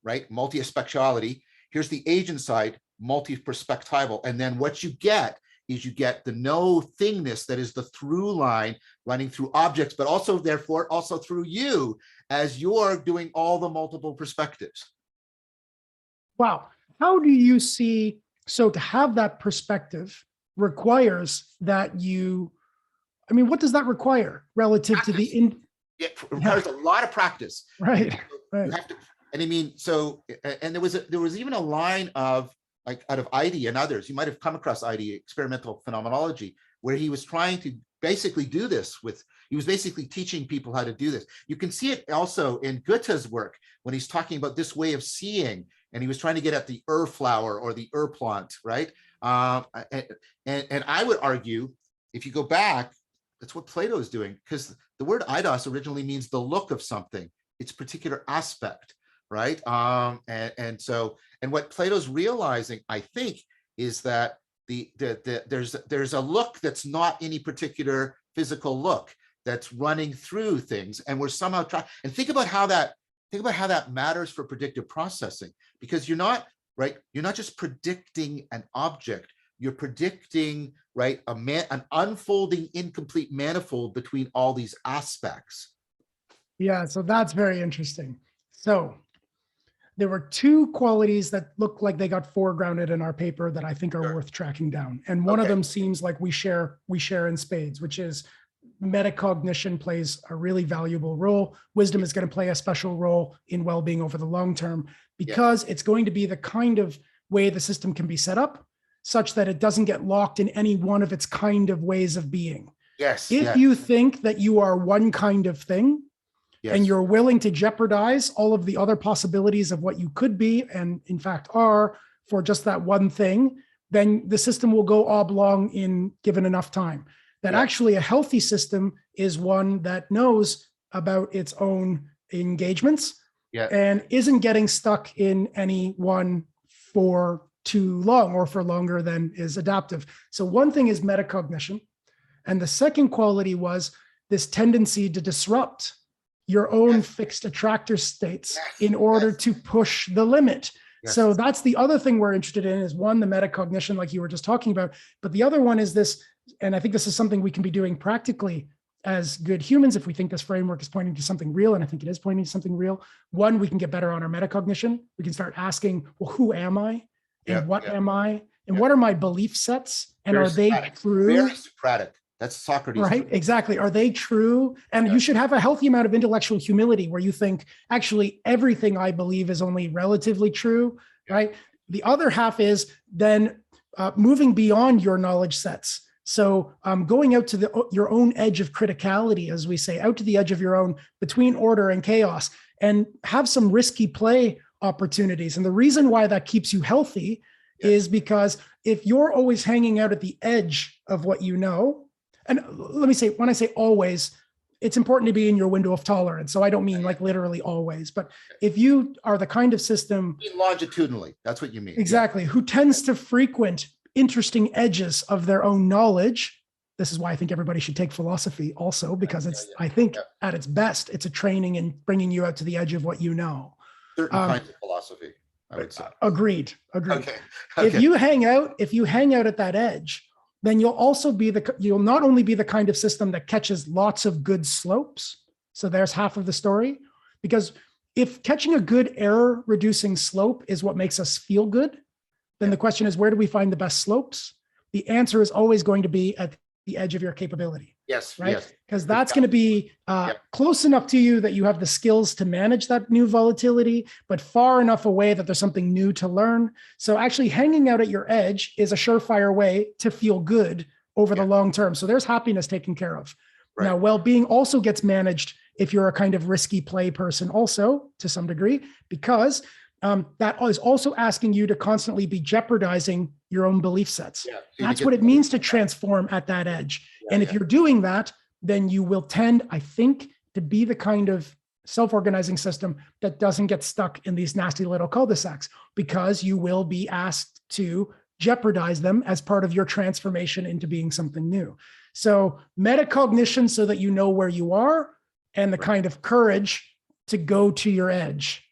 right? Multi-aspectuality. Here's the agent side, multi-perspectival. And then what you get is you get the no thingness that is the through line running through objects, but also therefore also through you as you're doing all the multiple perspectives. Wow. How do you see, so to have that perspective requires that what does that require relative practice. To the It requires a lot of practice. Right. You have to, and I mean, so, and there was even a line of, like, out of Idy and others, you might have come across Idy, experimental phenomenology, where he was trying to basically do this he was basically teaching people how to do this. You can see it also in Goethe's work when he's talking about this way of seeing, and he was trying to get at the flower or the plant, right? And I would argue, if you go back, that's what Plato is doing, because the word eidos originally means the look of something, its particular aspect, right? And what Plato's realizing, I think, is that there's a look that's not any particular physical look that's running through things, and we're somehow trying. And think about how that matters for predictive processing, because you're not just predicting an object, you're predicting, right, an unfolding incomplete manifold between all these aspects. Yeah, so that's very interesting. So there were two qualities that look like they got foregrounded in our paper that I think are worth tracking down. And one of them seems like we share in spades, which is metacognition plays a really valuable role. Wisdom is going to play a special role in well-being over the long term, because it's going to be the kind of way the system can be set up such that it doesn't get locked in any one of its kind of ways of being. Yes. If you think that you are one kind of thing, and you're willing to jeopardize all of the other possibilities of what you could be, and in fact are, for just that one thing, then the system will go oblong in given enough time. That actually a healthy system is one that knows about its own engagements and isn't getting stuck in any one for too long or for longer than is adaptive. So one thing is metacognition. And the second quality was this tendency to disrupt your own Yes. fixed attractor states Yes. in order Yes. to push the limit. Yes. So that's the other thing we're interested in, is one, the metacognition, like you were just talking about. But the other one is this, and I think this is something we can be doing practically as good humans if we think this framework is pointing to something real, and I think it is pointing to something real. One, we can get better on our metacognition. We can start asking, well, who am I? And what am I? And what are my belief sets? And Very are they Socratic. true? Very Socratic. That's Socrates. Right, exactly. Are they true? And you should have a healthy amount of intellectual humility where you think, actually, everything I believe is only relatively true, right? The other half is then moving beyond your knowledge sets. So going out to your own edge of criticality, as we say, out to the edge of your own, between order and chaos, and have some risky play opportunities. And the reason why that keeps you healthy is because if you're always hanging out at the edge of what you know, and let me say, when I say always, it's important to be in your window of tolerance. So I don't mean like literally always, but if you are the kind of system longitudinally, that's what you mean. Exactly. Who tends to frequent interesting edges of their own knowledge. This is why I think everybody should take philosophy also, because it's, I think at its best, it's a training in bringing you out to the edge of what you know. Certain kinds of philosophy, I would say. Agreed. Okay. If you hang out at that edge, then you'll not only be the kind of system that catches lots of good slopes. So there's half of the story, because if catching a good error reducing slope is what makes us feel good, then the question is, where do we find the best slopes? The answer is always going to be at the edge of your capability. Yes. Right. Yes. Because that's going to be close enough to you that you have the skills to manage that new volatility, but far enough away that there's something new to learn. So actually hanging out at your edge is a surefire way to feel good over the long term. So there's happiness taken care of. Right. Now, well-being also gets managed if you're a kind of risky play person also, to some degree, because that is also asking you to constantly be jeopardizing your own belief sets. So that's what it means to transform at that edge. And if you're doing that, then you will tend, I think, to be the kind of self-organizing system that doesn't get stuck in these nasty little cul-de-sacs, because you will be asked to jeopardize them as part of your transformation into being something new. So metacognition, so that you know where you are, and the kind of courage to go to your edge.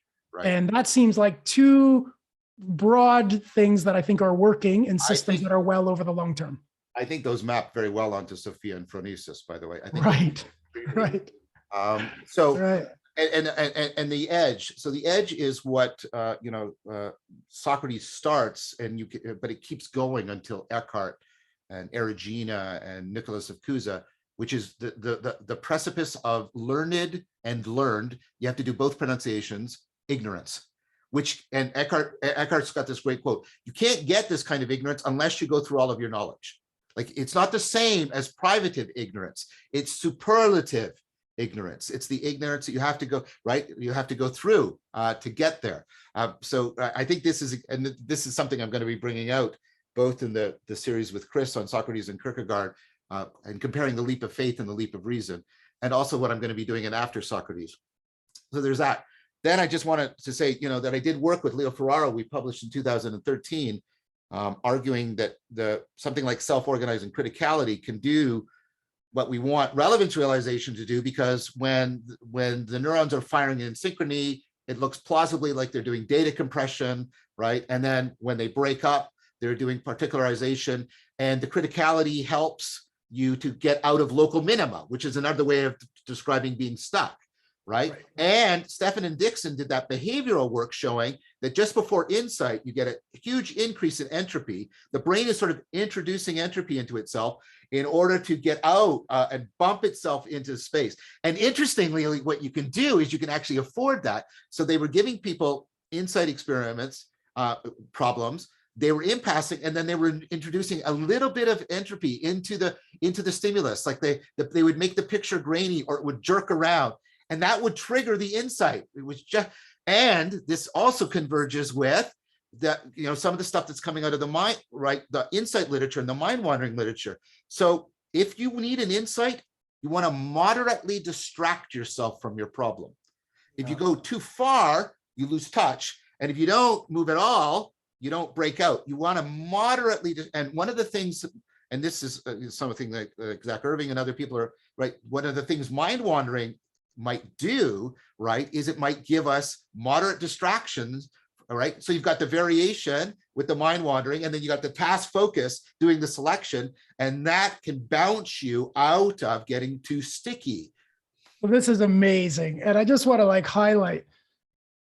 And that seems like two broad things that I think are working in systems that are well over the long term. I think those map very well onto Sophia and Phronesis, by the way. I think Right. And the edge. So the edge is what Socrates starts, but it keeps going until Eckhart and Erigena and Nicholas of Cusa, which is the precipice of learned and learned. You have to do both pronunciations. Ignorance, and Eckhart's got this great quote: you can't get this kind of ignorance unless you go through all of your knowledge. Like, it's not the same as privative ignorance. It's superlative ignorance. It's the ignorance that you have to go, right? You have to go through to get there. So I think this is something I'm going to be bringing out both in the series with Chris on Socrates and Kierkegaard, and comparing the leap of faith and the leap of reason, and also what I'm going to be doing in After Socrates. So there's that. Then I just wanted to say, that I did work with Leo Ferraro. We published in 2013, arguing that something like self-organizing criticality can do what we want relevance realization to do, because when the neurons are firing in synchrony, it looks plausibly like they're doing data compression, right? And then when they break up, they're doing particularization, and the criticality helps you to get out of local minima, which is another way of describing being stuck. Right. And Stephan and Dixon did that behavioral work showing that just before insight, you get a huge increase in entropy. The brain is sort of introducing entropy into itself in order to get out and bump itself into space. And interestingly, what you can do is you can actually afford that. So they were giving people insight experiments, problems. They were impassing, and then they were introducing a little bit of entropy into the stimulus. Like they would make the picture grainy, or it would jerk around. And that would trigger the insight. It was just, and this also converges with that, some of the stuff that's coming out of the mind, right? The insight literature and the mind wandering literature. So if you need an insight, you want to moderately distract yourself from your problem. If you go too far, you lose touch. And if you don't move at all, you don't break out. You want to moderately, and one of the things, and this is something that Zach Irving and other people are, right? One of the things mind wandering might do, right, is it might give us moderate distractions. All right. So you've got the variation with the mind wandering, and then you got the task focus doing the selection, and that can bounce you out of getting too sticky. Well, this is amazing. And I just want to like highlight,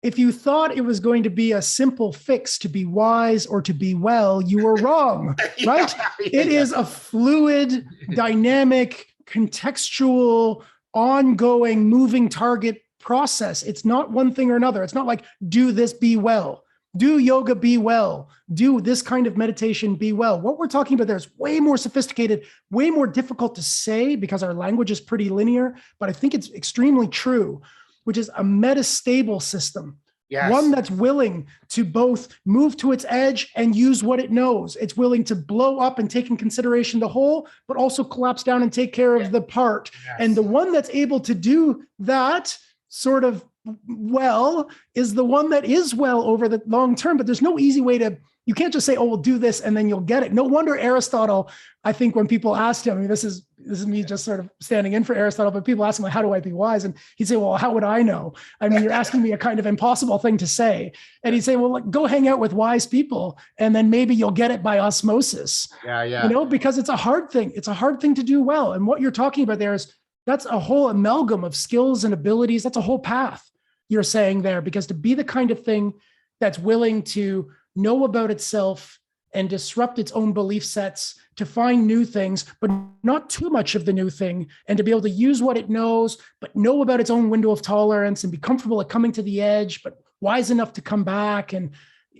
if you thought it was going to be a simple fix to be wise or to be well, you were wrong, right? It is a fluid, dynamic, contextual, ongoing, moving target process. It's not one thing or another. It's not like do this, be well, do yoga, be well, do this kind of meditation, be well. What we're talking about there is way more sophisticated, way more difficult to say because our language is pretty linear, but I think it's extremely true, which is a metastable system. Yes. One that's willing to both move to its edge and use what it knows. It's willing to blow up and take in consideration the whole, but also collapse down and take care of the part. Yes. And the one that's able to do that sort of well is the one that is well over the long term, but there's no easy way to, you can't just say, oh, we'll do this and then you'll get it. No wonder Aristotle, I think when people asked him, I mean, this is me just sort of standing in for Aristotle, but people ask him, like, how do I be wise? And he'd say, well, how would I know? I mean, you're asking me a kind of impossible thing to say. And he'd say, well, like, go hang out with wise people and then maybe you'll get it by osmosis. Yeah. You know, because it's a hard thing. It's a hard thing to do well. And what you're talking about there is, that's a whole amalgam of skills and abilities. That's a whole path you're saying there, because to be the kind of thing that's willing to know about itself and disrupt its own belief sets, to find new things, but not too much of the new thing, and to be able to use what it knows, but know about its own window of tolerance and be comfortable at coming to the edge, but wise enough to come back. And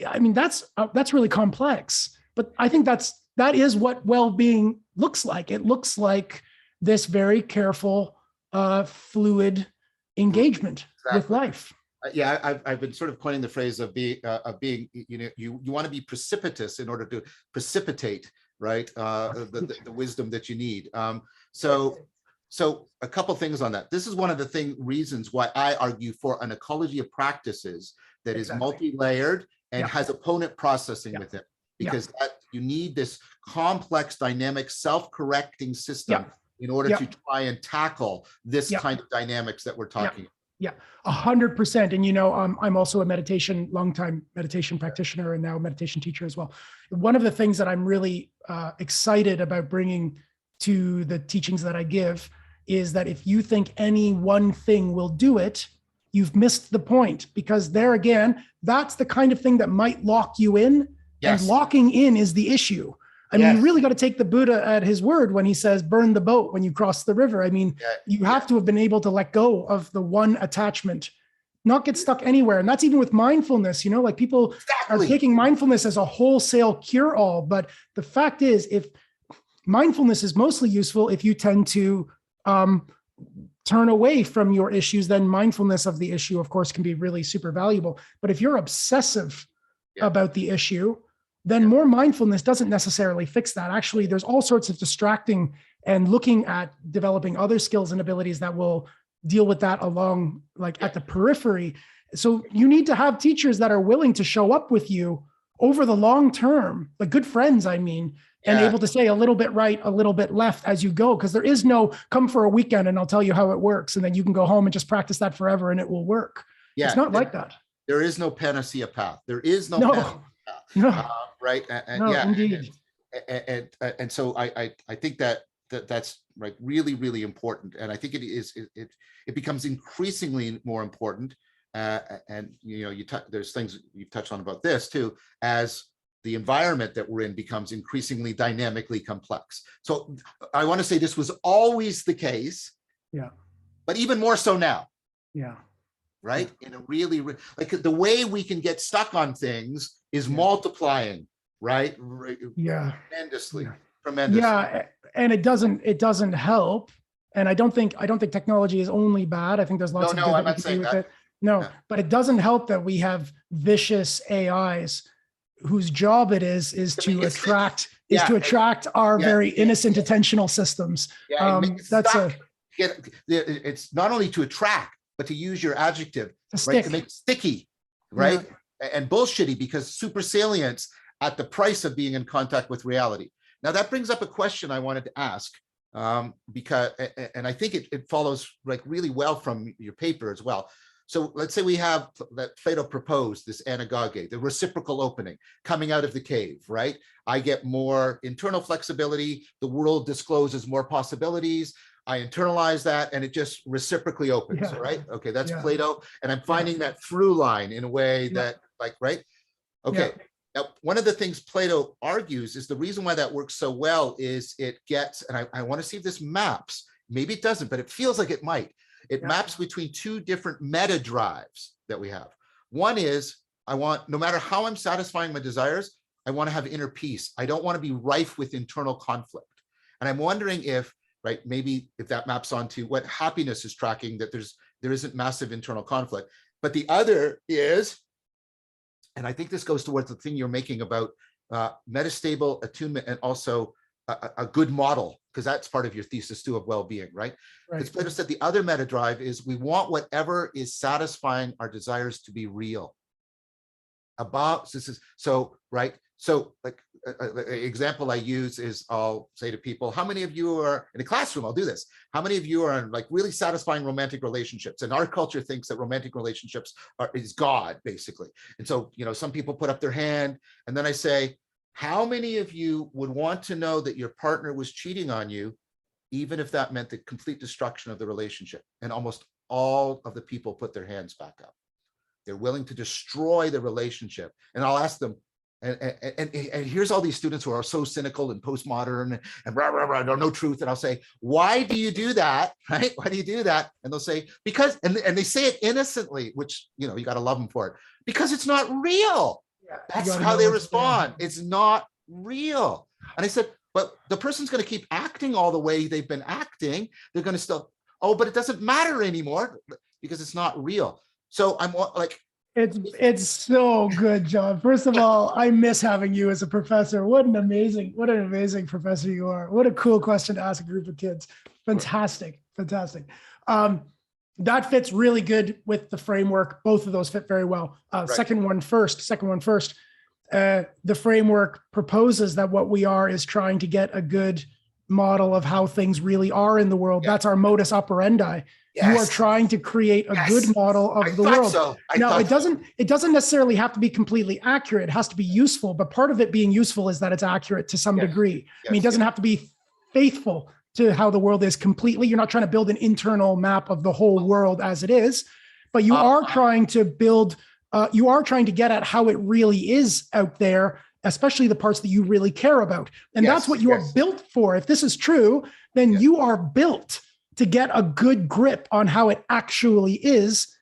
I mean, that's really complex, but I think that is what well-being looks like. It looks like this very careful, fluid engagement with life. Yeah, I've been sort of coining the phrase of being, you know, you want to be precipitous in order to precipitate, right, the wisdom that you need. So a couple things on that. This is one of the reasons why I argue for an ecology of practices that is multi-layered and has opponent processing with it, because that you need this complex, dynamic, self-correcting system in order to try and tackle this kind of dynamics that we're talking about. Yeah, 100%. And, you know, I'm also a longtime meditation practitioner and now meditation teacher as well. One of the things that I'm really excited about bringing to the teachings that I give is that if you think any one thing will do it, you've missed the point, because there again, that's the kind of thing that might lock you in. Yes. And locking in is the issue. I mean, you really got to take the Buddha at his word when he says, burn the boat when you cross the river. I mean, you have to have been able to let go of the one attachment, not get stuck anywhere. And that's even with mindfulness, you know, like people are taking mindfulness as a wholesale cure-all. But the fact is, if mindfulness is mostly useful if you tend to turn away from your issues, then mindfulness of the issue, of course, can be really super valuable. But if you're obsessive about the issue, then more mindfulness doesn't necessarily fix that. Actually, there's all sorts of distracting and looking at developing other skills and abilities that will deal with that along, like at the periphery. So you need to have teachers that are willing to show up with you over the long term, like good friends, I mean, and able to say a little bit right, a little bit left as you go. Because there is no come for a weekend and I'll tell you how it works. And then you can go home and just practice that forever and it will work. It's not like that. There is no panacea path. There is no panacea path. No. Right. Indeed. And so I think that's right, really, really important. And I think it becomes increasingly more important. And you know, there's things you've touched on about this too, as the environment that we're in becomes increasingly dynamically complex. So I want to say this was always the case. Yeah. But even more so now. Yeah. Right. In a really, like the way we can get stuck on things is multiplying, right? Tremendously. Yeah, and it doesn't help. And I don't think technology is only bad. I think there's lots of good that we can do with it. No, but it doesn't help that we have vicious AIs whose job it is to attract our very innocent attentional systems. It's not only to attract, but to use your adjective, right? To make it sticky, right? And bullshitty, because super salience at the price of being in contact with reality. Now that brings up a question I wanted to ask. because, and I think it follows like really well from your paper as well. So let's say we have that Plato proposed this anagoge, the reciprocal opening coming out of the cave, right? I get more internal flexibility. The world discloses more possibilities. I internalize that and it just reciprocally opens, right? Okay, that's Plato. And I'm finding that through line in a way that like, right? Okay. Now, one of the things Plato argues is the reason why that works so well is it gets, and I want to see if this maps, maybe it doesn't, but it feels like it might. It maps between two different meta drives that we have. One is, I want, no matter how I'm satisfying my desires, I want to have inner peace. I don't want to be rife with internal conflict. And I'm wondering if, right, maybe if that maps onto what happiness is tracking, that there isn't massive internal conflict. But the other is, and I think this goes towards the thing you're making about metastable attunement and also a good model, because that's part of your thesis too of well-being, right? Because Plato said the other meta drive is we want whatever is satisfying our desires to be real. About this is so right. So like an example I use is I'll say to people, how many of you are in a classroom? I'll do this. How many of you are in like really satisfying romantic relationships? And our culture thinks that romantic relationships is God basically. And so, you know, some people put up their hand and then I say, how many of you would want to know that your partner was cheating on you, even if that meant the complete destruction of the relationship? And almost all of the people put their hands back up. They're willing to destroy the relationship. And I'll ask them, and here's all these students who are so cynical and postmodern and rah, rah, rah, no truth. And I'll say, why do you do that? Right? Why do you do that? And they'll say, because, and they say it innocently, which, you know, you got to love them for it, because it's not real. That's how they respond. It's not real. And I said, but the person's going to keep acting all the way they've been acting. They're going to still, oh, but it doesn't matter anymore because it's not real. So I'm like, it's so good, John. First of all, I miss having you as a professor. What an amazing professor you are. What a cool question to ask a group of kids. Fantastic, fantastic. That fits really good with the framework. Both of those fit very well. Second one first. The framework proposes that what we are is trying to get a good model of how things really are in the world. That's our modus operandi. You are trying to create a good model of the world. Now, it doesn't necessarily have to be completely accurate. It has to be useful, but part of it being useful is that it's accurate to some degree. I mean, it doesn't have to be faithful to how the world is completely. You're not trying to build an internal map of the whole world as it is, but you are trying to build, you are trying to get at how it really is out there, especially the parts that you really care about. And that's what you are built for. If this is true, then you are built to get a good grip on how it actually is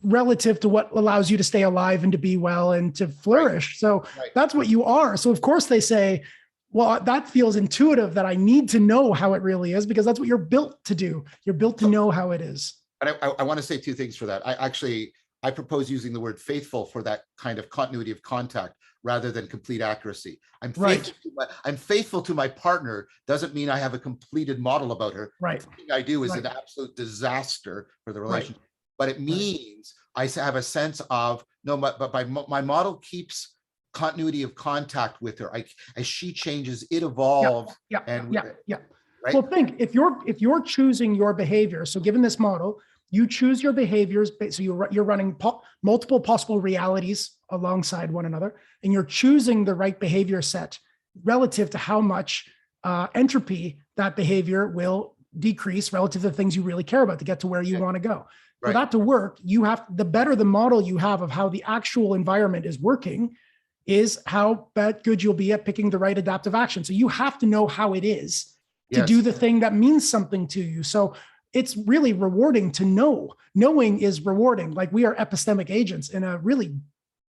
relative to what allows you to stay alive and to be well and to flourish. So that's what you are. So of course they say, well, that feels intuitive that I need to know how it really is, because that's what you're built to do. You're built to know how it is. And I want to say two things for that. I propose using the word faithful for that kind of continuity of contact rather than complete accuracy. I'm faithful to my partner doesn't mean I have a completed model about her. Everything I do is an absolute disaster for the relationship. But it means I have a sense of, no, but my model keeps continuity of contact with her. As she changes, it evolves. Right? Well, think if you're choosing your behavior. So given this model, you choose your behaviors. So you're running multiple possible realities alongside one another, and you're choosing the right behavior set relative to how much entropy that behavior will decrease relative to the things you really care about to get to where you want to go. For that to work, the better the model you have of how the actual environment is working is how good you'll be at picking the right adaptive action. So you have to know how it is to do the thing that means something to you. So it's really rewarding to know. Knowing is rewarding. Like we are epistemic agents in a really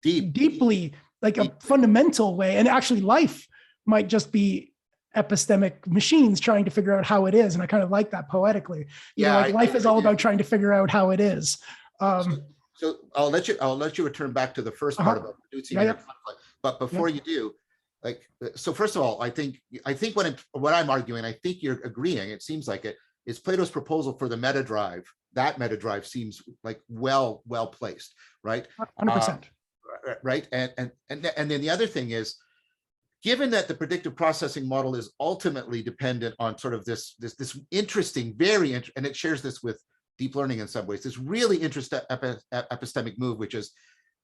deeply, like a fundamental way. And actually life might just be epistemic machines trying to figure out how it is. And I kind of like that poetically. Life is all about trying to figure out how it is. So I'll let you return back to the first part about reducing inner conflict. But before you do, so first of all, I think what I'm arguing, I think you're agreeing, it seems like it, is Plato's proposal for the meta drive. That meta drive seems like well placed, right? 100%. Right. And then the other thing is, given that the predictive processing model is ultimately dependent on sort of this interesting, and it shares this with deep learning in some ways, this really interesting epistemic move, which is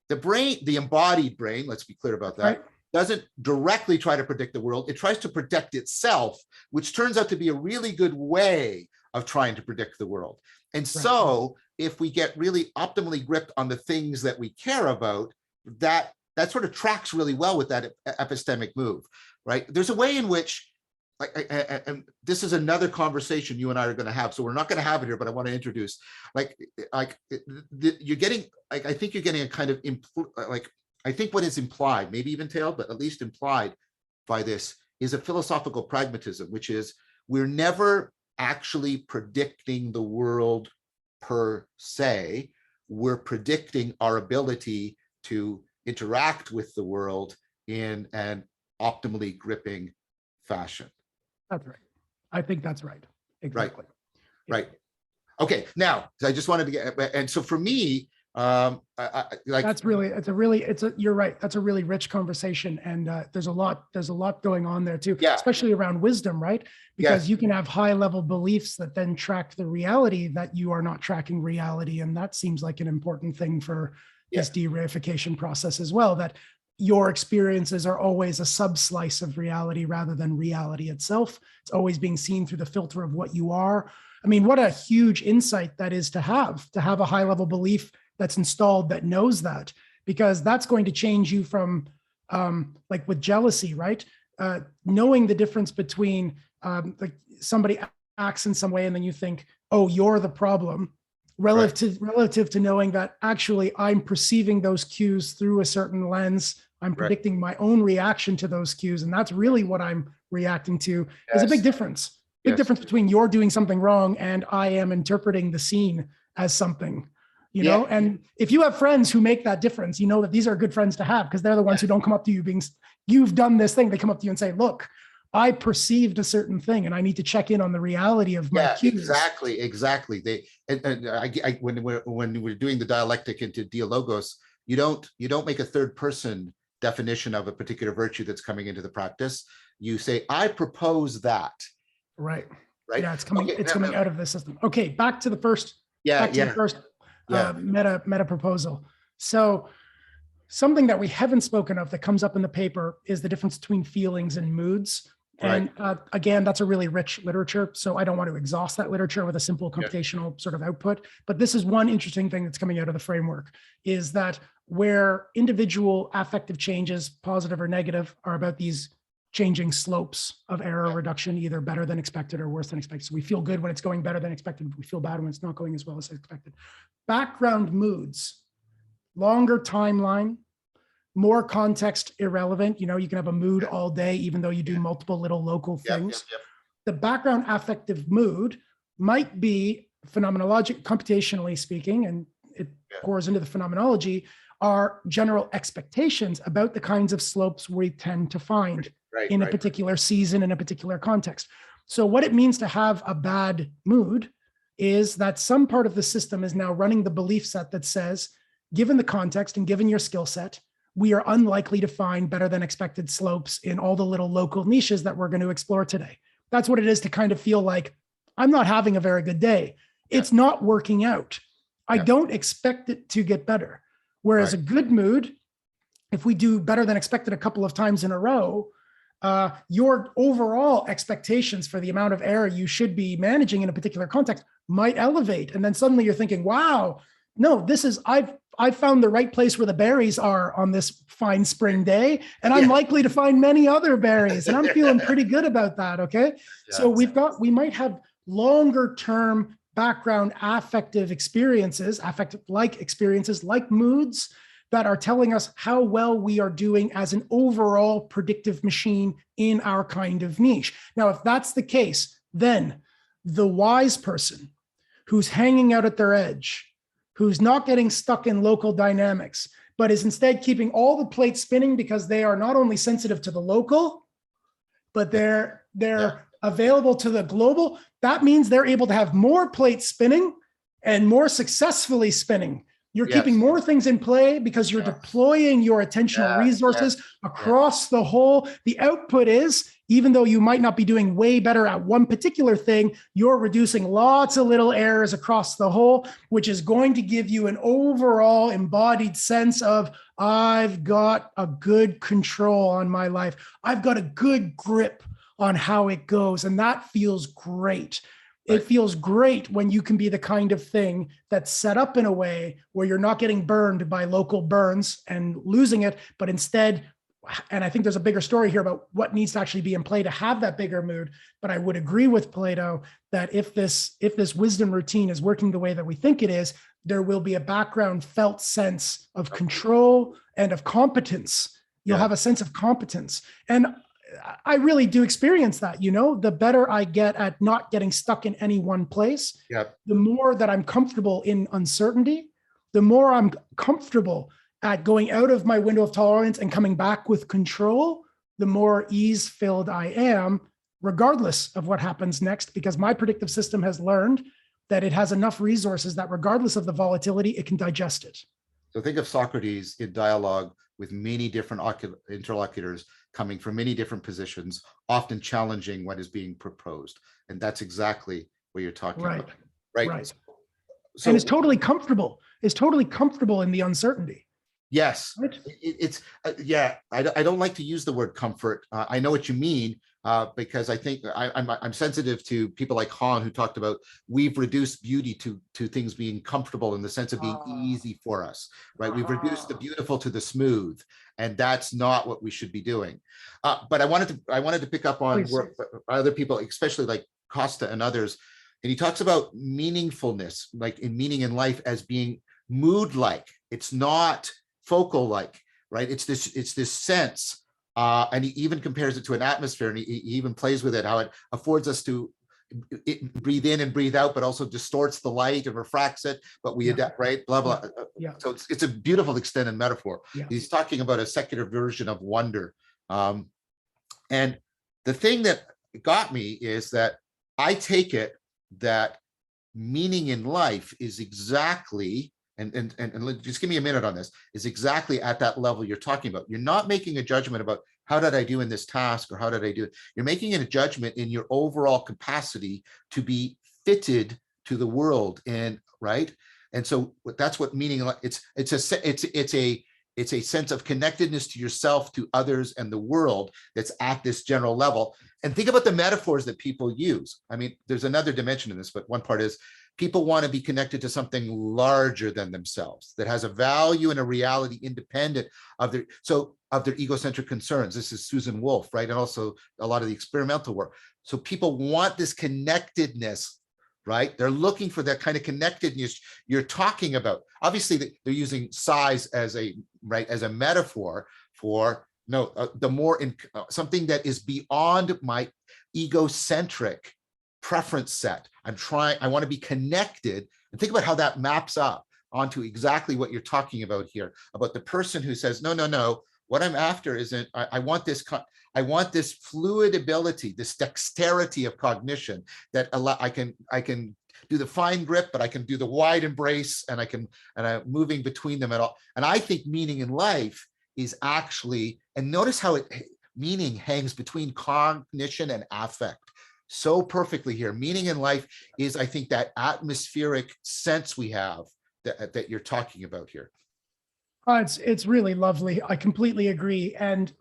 the brain, the embodied brain, let's be clear about that, Right. doesn't directly try to predict the world. It tries to predict itself, which turns out to be a really good way of trying to predict the world. And so if we get really optimally gripped on the things that we care about, that sort of tracks really well with that epistemic move, right? There's a way in which, and this is another conversation you and I are going to have, so we're not going to have it here, but I want to introduce, you're getting, I think you're getting a kind of, I think what is implied, maybe even entailed, but at least implied by this is a philosophical pragmatism, which is we're never actually predicting the world per se. We're predicting our ability to interact with the world in an optimally gripping fashion. That's right. I think that's right. Exactly. Right. Okay. Now, I just wanted to get, and so for me, you're right. That's a really rich conversation. And there's a lot going on there too, especially around wisdom, right? Because you can have high level beliefs that then track the reality that you are not tracking reality. And that seems like an important thing for this de-reification process as well, that your experiences are always a sub-slice of reality rather than reality itself. It's always being seen through the filter of what you are. I mean, what a huge insight that is to have a high level belief that's installed that knows that, because that's going to change you from like with jealousy, right? Knowing the difference between like somebody acts in some way and then you think, oh, you're the problem, relative to knowing that actually I'm perceiving those cues through a certain lens. I'm predicting my own reaction to those cues. And that's really what I'm reacting to. There's a big difference. Big difference between you're doing something wrong and I am interpreting the scene as something, you know? And if you have friends who make that difference, you know that these are good friends to have, because they're the ones who don't come up to you being, you've done this thing. They come up to you and say, look, I perceived a certain thing and I need to check in on the reality of my cues. Exactly. When we're doing the dialectic into dialogos, you don't make a third person definition of a particular virtue that's coming into the practice. You say, I propose that. Right. Yeah, it's coming out of the system. Okay, back to the first. Meta proposal. So something that we haven't spoken of that comes up in the paper is the difference between feelings and moods. And again, that's a really rich literature. So I don't want to exhaust that literature with a simple computational sort of output. But this is one interesting thing that's coming out of the framework, is that where individual affective changes, positive or negative, are about these changing slopes of error reduction, either better than expected or worse than expected. So we feel good when it's going better than expected. We feel bad when it's not going as well as expected. Background moods, longer timeline, more context irrelevant. You know, you can have a mood all day, even though you do multiple little local things. The background affective mood might be computationally speaking, and it pours into the phenomenology, are general expectations about the kinds of slopes we tend to find in a particular season, in a particular context. So what it means to have a bad mood is that some part of the system is now running the belief set that says, given the context and given your skill set, we are unlikely to find better than expected slopes in all the little local niches that we're going to explore today. That's what it is to kind of feel like, I'm not having a very good day. It's not working out. I don't expect it to get better. Whereas a good mood, if we do better than expected a couple of times in a row, your overall expectations for the amount of error you should be managing in a particular context might elevate. And then suddenly you're thinking, wow, no, I've found the right place where the berries are on this fine spring day, and I'm likely to find many other berries, and I'm feeling pretty good about that. Okay. So we might have longer term background affective experiences like moods, that are telling us how well we are doing as an overall predictive machine in our kind of niche. Now, if that's the case, then the wise person who's hanging out at their edge, who's not getting stuck in local dynamics, but is instead keeping all the plates spinning because they are not only sensitive to the local, but they're available to the global, that means they're able to have more plates spinning and more successfully spinning. You're Yes. keeping more things in play because you're Yes. deploying your attentional Yes. resources Yes. across the whole. The output is, even though you might not be doing way better at one particular thing, you're reducing lots of little errors across the whole, which is going to give you an overall embodied sense of, I've got a good control on my life. I've got a good grip on how it goes. And that feels great. Right. It feels great when you can be the kind of thing that's set up in a way where you're not getting burned by local burns and losing it, but instead, and I think there's a bigger story here about what needs to actually be in play to have that bigger mood. But I would agree with Plato that if this wisdom routine is working the way that we think it is, there will be a background felt sense of control and of competence. You'll have a sense of competence. And I really do experience that, the better I get at not getting stuck in any one place, the more that I'm comfortable in uncertainty, the more I'm comfortable at going out of my window of tolerance and coming back with control, the more ease-filled I am, regardless of what happens next, because my predictive system has learned that it has enough resources that regardless of the volatility, it can digest it. So think of Socrates in dialogue with many different interlocutors coming from many different positions, often challenging what is being proposed. And that's exactly what you're talking about. Right. So, and it's totally comfortable. It's totally comfortable in the uncertainty. Yes. Right? It's I don't like to use the word comfort. I know what you mean, because I think I'm sensitive to people like Han, who talked about we've reduced beauty to things being comfortable in the sense of being easy for us, right? We've reduced the beautiful to the smooth, and that's not what we should be doing. But I wanted to pick up on work other people, especially like Costa and others, and he talks about meaningfulness, like in meaning in life, as being mood-like. It's not focal-like, right? It's this sense. And he even compares it to an atmosphere, and he even plays with it, how it affords us to breathe in and breathe out, but also distorts the light and refracts it, but we adapt, right? Blah, blah. So it's a beautiful extended metaphor. He's talking about a secular version of wonder. And the thing that got me is that I take it that meaning in life is exactly, and just give me a minute on this, is exactly at that level you're talking about. You're not making a judgment about how did I do in this task, or how did I do it. You're making a judgment in your overall capacity to be fitted to the world, and right. And so that's what meaning. It's a sense of connectedness to yourself, to others, and the world that's at this general level. And think about the metaphors that people use. I mean, there's another dimension in this, but one part is people want to be connected to something larger than themselves, that has a value and a reality independent of their egocentric concerns. This is Susan Wolf, right? And also a lot of the experimental work. So people want this connectedness, right? They're looking for that kind of connectedness you're talking about. Obviously, they're using size as a metaphor for something that is beyond my egocentric preference set. I want to be connected, and think about how that maps up onto exactly what you're talking about here, about the person who says, no, what I'm after isn't, I want this fluid ability, this dexterity of cognition that I can do the fine grip, but I can do the wide embrace, and I'm moving between them at all. And I think meaning in life is actually, and notice how meaning hangs between cognition and affect so perfectly here. Meaning in life is, I think, that atmospheric sense we have that you're talking about here. It's really lovely. I completely agree. And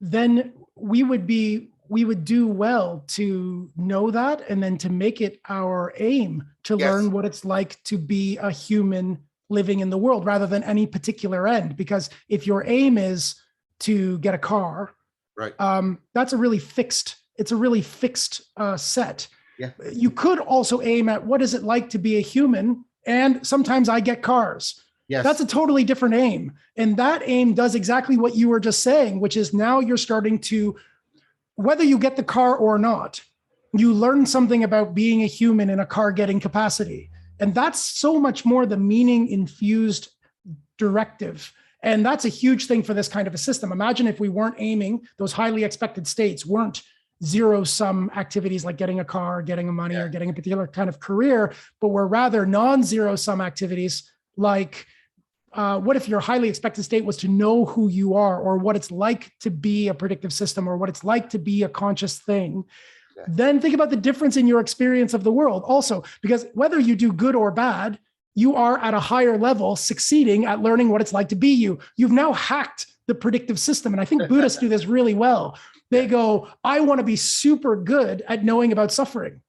then we would do well to know that, and then to make it our aim to learn what it's like to be a human living in the world, rather than any particular end. Because if your aim is to get a car, right, that's a really fixed set. Yeah. You could also aim at what is it like to be a human, and sometimes I get cars. Yes. That's a totally different aim. And that aim does exactly what you were just saying, which is now you're starting to, whether you get the car or not, you learn something about being a human in a car getting capacity. And that's so much more the meaning infused directive. And that's a huge thing for this kind of a system. Imagine if we weren't aiming, those highly expected states weren't zero-sum activities like getting a car, getting a money, or getting a particular kind of career, but were rather non-zero-sum activities like what if your highly expected state was to know who you are, or what it's like to be a predictive system, or what it's like to be a conscious thing? Then think about the difference in your experience of the world also, because whether you do good or bad, you are at a higher level succeeding at learning what it's like to be you. You've now hacked the predictive system. And I think Buddhists do this really well. They go, I want to be super good at knowing about suffering.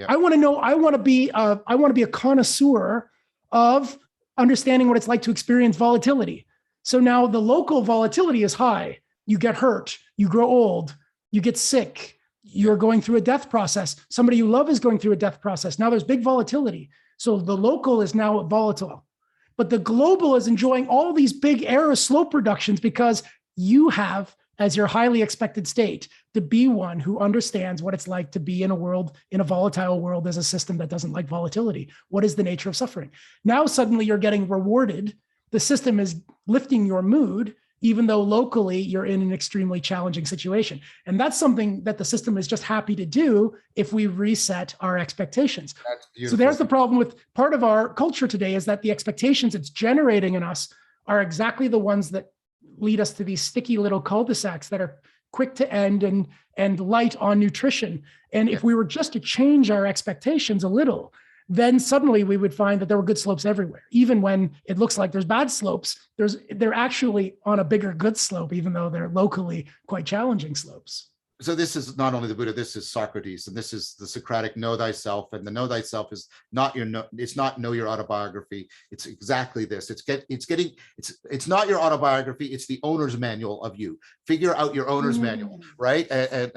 I want to know, I want to be a connoisseur of understanding what it's like to experience volatility. So now the local volatility is high. You get hurt, you grow old, you get sick, you're going through a death process. Somebody you love is going through a death process. Now there's big volatility. So the local is now volatile, but the global is enjoying all these big error slope reductions because you have, as your highly expected state, to be one who understands what it's like to be in a world, in a volatile world, as a system that doesn't like volatility. What is the nature of suffering? Now suddenly you're getting rewarded. The system is lifting your mood, even though locally you're in an extremely challenging situation. And that's something that the system is just happy to do if we reset our expectations. So there's the problem with part of our culture today, is that the expectations it's generating in us are exactly the ones that lead us to these sticky little cul-de-sacs that are quick to end and light on nutrition. And if we were just to change our expectations a little, then suddenly we would find that there were good slopes everywhere. Even when it looks like there's bad slopes, they're actually on a bigger good slope, even though they're locally quite challenging slopes. So this is not only the Buddha, this is Socrates, and this is the Socratic know thyself. And the know thyself is not it's not know your autobiography. It's exactly this. It's not your autobiography. It's the owner's manual of you. Figure out your owner's manual, right? And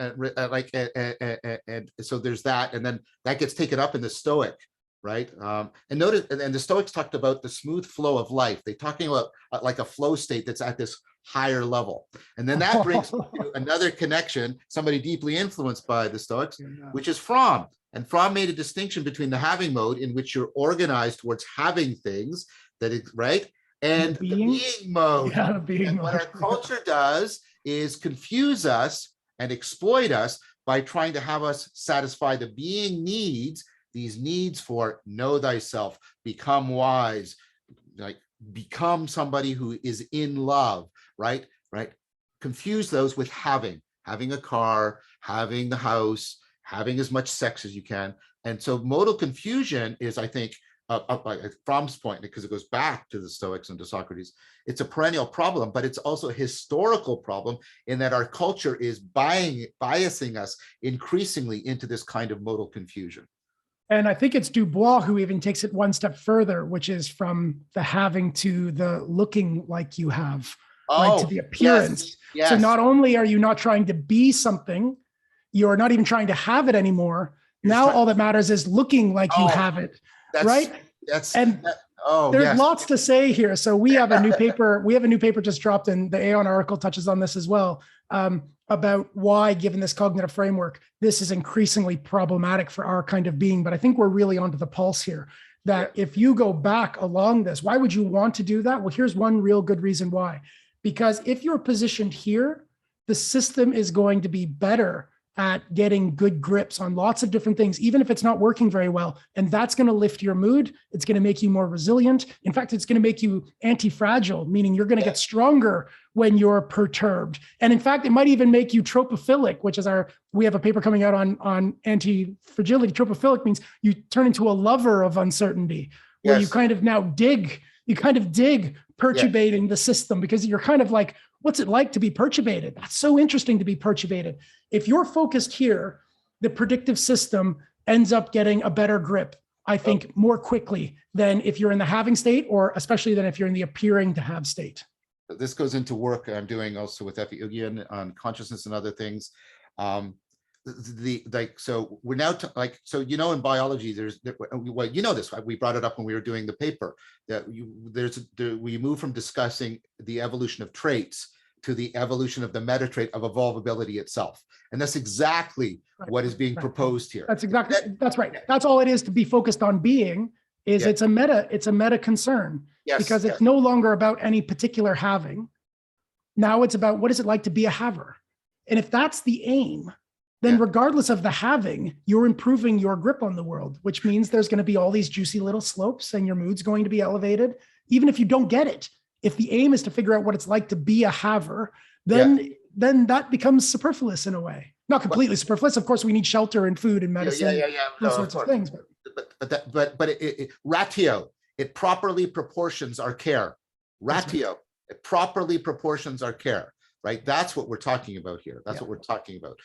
so there's that, and then that gets taken up in the Stoic. Right. And notice, and the Stoics talked about the smooth flow of life. They're talking about like a flow state that's at this higher level. And then that brings to another connection, somebody deeply influenced by the Stoics, which is Fromm. And Fromm made a distinction between the having mode, in which you're organized towards having things, that is right, and the being mode. Yeah, the being mode. What our culture does is confuse us and exploit us by trying to have us satisfy the being needs, these needs for know thyself, become wise, like become somebody who is in love, right? Confuse those with having a car, having the house, having as much sex as you can. And so modal confusion is, I think, Fromm's point, because it goes back to the Stoics and to Socrates, it's a perennial problem, but it's also a historical problem in that our culture is biasing us increasingly into this kind of modal confusion. And I think it's Dubois who even takes it one step further, which is from the having to the looking like you have, right, to the appearance. Yes. So not only are you not trying to be something, you're not even trying to have it anymore. Now all that matters is looking like you have it, right? There's lots to say here. So we have a new paper. We have a new paper just dropped, and the Aeon article touches on this as well. About why, given this cognitive framework, this is increasingly problematic for our kind of being. But I think we're really onto the pulse here, that if you go back along this, why would you want to do that? Well, here's one real good reason why. Because if you're positioned here, the system is going to be better at getting good grips on lots of different things, even if it's not working very well. And that's going to lift your mood. It's going to make you more resilient. In fact, it's going to make you anti-fragile, meaning you're going to get stronger when you're perturbed. And in fact, it might even make you tropophilic, which is we have a paper coming out on anti-fragility. Tropophilic means you turn into a lover of uncertainty, where you kind of now dig perturbating the system, because you're kind of like, what's it like to be perturbated? That's so interesting to be perturbated. If you're focused here, the predictive system ends up getting a better grip, I think, more quickly than if you're in the having state, or especially than if you're in the appearing to have state. This goes into work I'm doing also with Effie Ugian on consciousness and other things. So we're now so in biology this, right? We brought it up when we were doing the paper, that we move from discussing the evolution of traits to the evolution of the meta trait of evolvability itself, and that's exactly what is being proposed here. That's right. That's all it is to be focused on being. It's a meta concern, because it's no longer about any particular having. Now it's about what is it like to be a haver, and if that's the aim, then regardless of the having, you're improving your grip on the world, which means there's going to be all these juicy little slopes and your mood's going to be elevated, even if you don't get it. If the aim is to figure out what it's like to be a haver, then that becomes superfluous in a way. Not completely superfluous. Of course, we need shelter and food and medicine, those sorts of things. But ratio, it properly proportions our care. Ratio, it properly proportions our care, right? That's what we're talking about here. That's what we're talking about.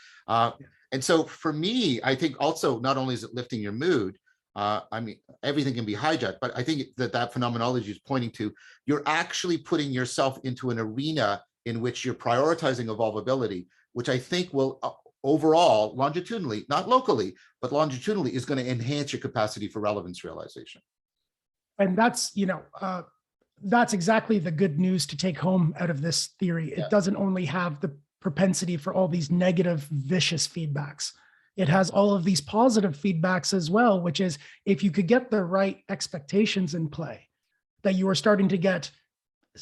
And so for me, I think also not only is it lifting your mood, I mean, everything can be hijacked, but I think that phenomenology is pointing to, you're actually putting yourself into an arena in which you're prioritizing evolvability, which I think will overall, longitudinally, not locally, but longitudinally, is going to enhance your capacity for relevance realization. And that's, that's exactly the good news to take home out of this theory. It doesn't only have the propensity for all these negative, vicious feedbacks. It has all of these positive feedbacks as well, which is if you could get the right expectations in play, that you are starting to get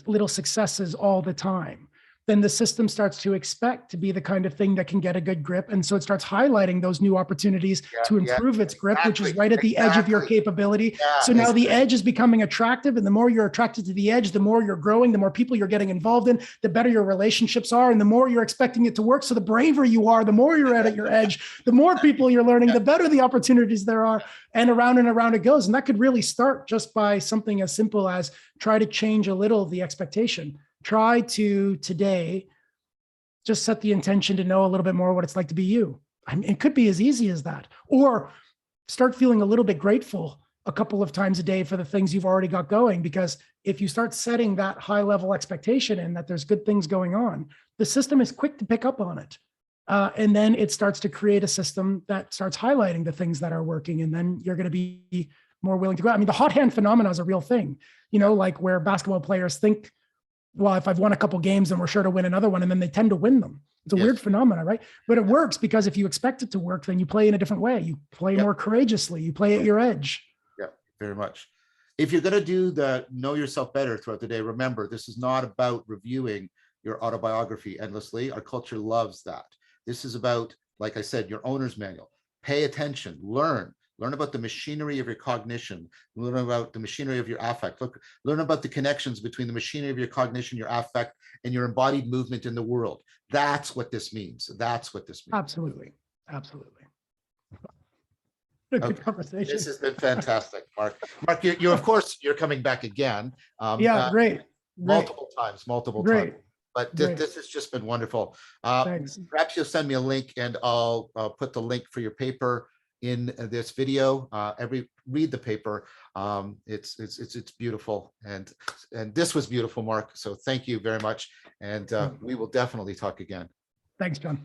little successes all the time, then the system starts to expect to be the kind of thing that can get a good grip. And so it starts highlighting those new opportunities to improve its grip, which is right at the edge of your capability. So now the edge is becoming attractive. And the more you're attracted to the edge, the more you're growing, the more people you're getting involved in, the better your relationships are. And the more you're expecting it to work. So the braver you are, the more you're at your edge, the more people you're learning, the better the opportunities there are. And around it goes. And that could really start just by something as simple as try to change a little the expectation. Try to today just set the intention to know a little bit more what it's like to be you. I mean, it could be as easy as that. Or start feeling a little bit grateful a couple of times a day for the things you've already got going. Because if you start setting that high level expectation and that there's good things going on, the system is quick to pick up on it. And then it starts to create a system that starts highlighting the things that are working. And then you're going to be more willing to go out. I mean, the hot hand phenomena is a real thing, like where basketball players think, well, if I've won a couple games, then we're sure to win another one. And then they tend to win them. It's a weird phenomena, right? But it works because if you expect it to work, then you play in a different way. You play more courageously. You play at your edge. Yeah, very much. If you're going to do the know yourself better throughout the day, remember, this is not about reviewing your autobiography endlessly. Our culture loves that. This is about, like I said, your owner's manual. Pay attention, learn about the machinery of your cognition, learn about the machinery of your affect, learn about the connections between the machinery of your cognition, your affect, and your embodied movement in the world. That's what this means. That's what this means. Absolutely. Absolutely. Good conversation. This has been fantastic, Mark. Mark, you of course, you're coming back again. Great. Multiple times. But this has just been wonderful. Thanks. Perhaps you'll send me a link and I'll put the link for your paper in this video. Read the paper. It's beautiful, and this was beautiful, Mark. So thank you very much, and we will definitely talk again. Thanks, John.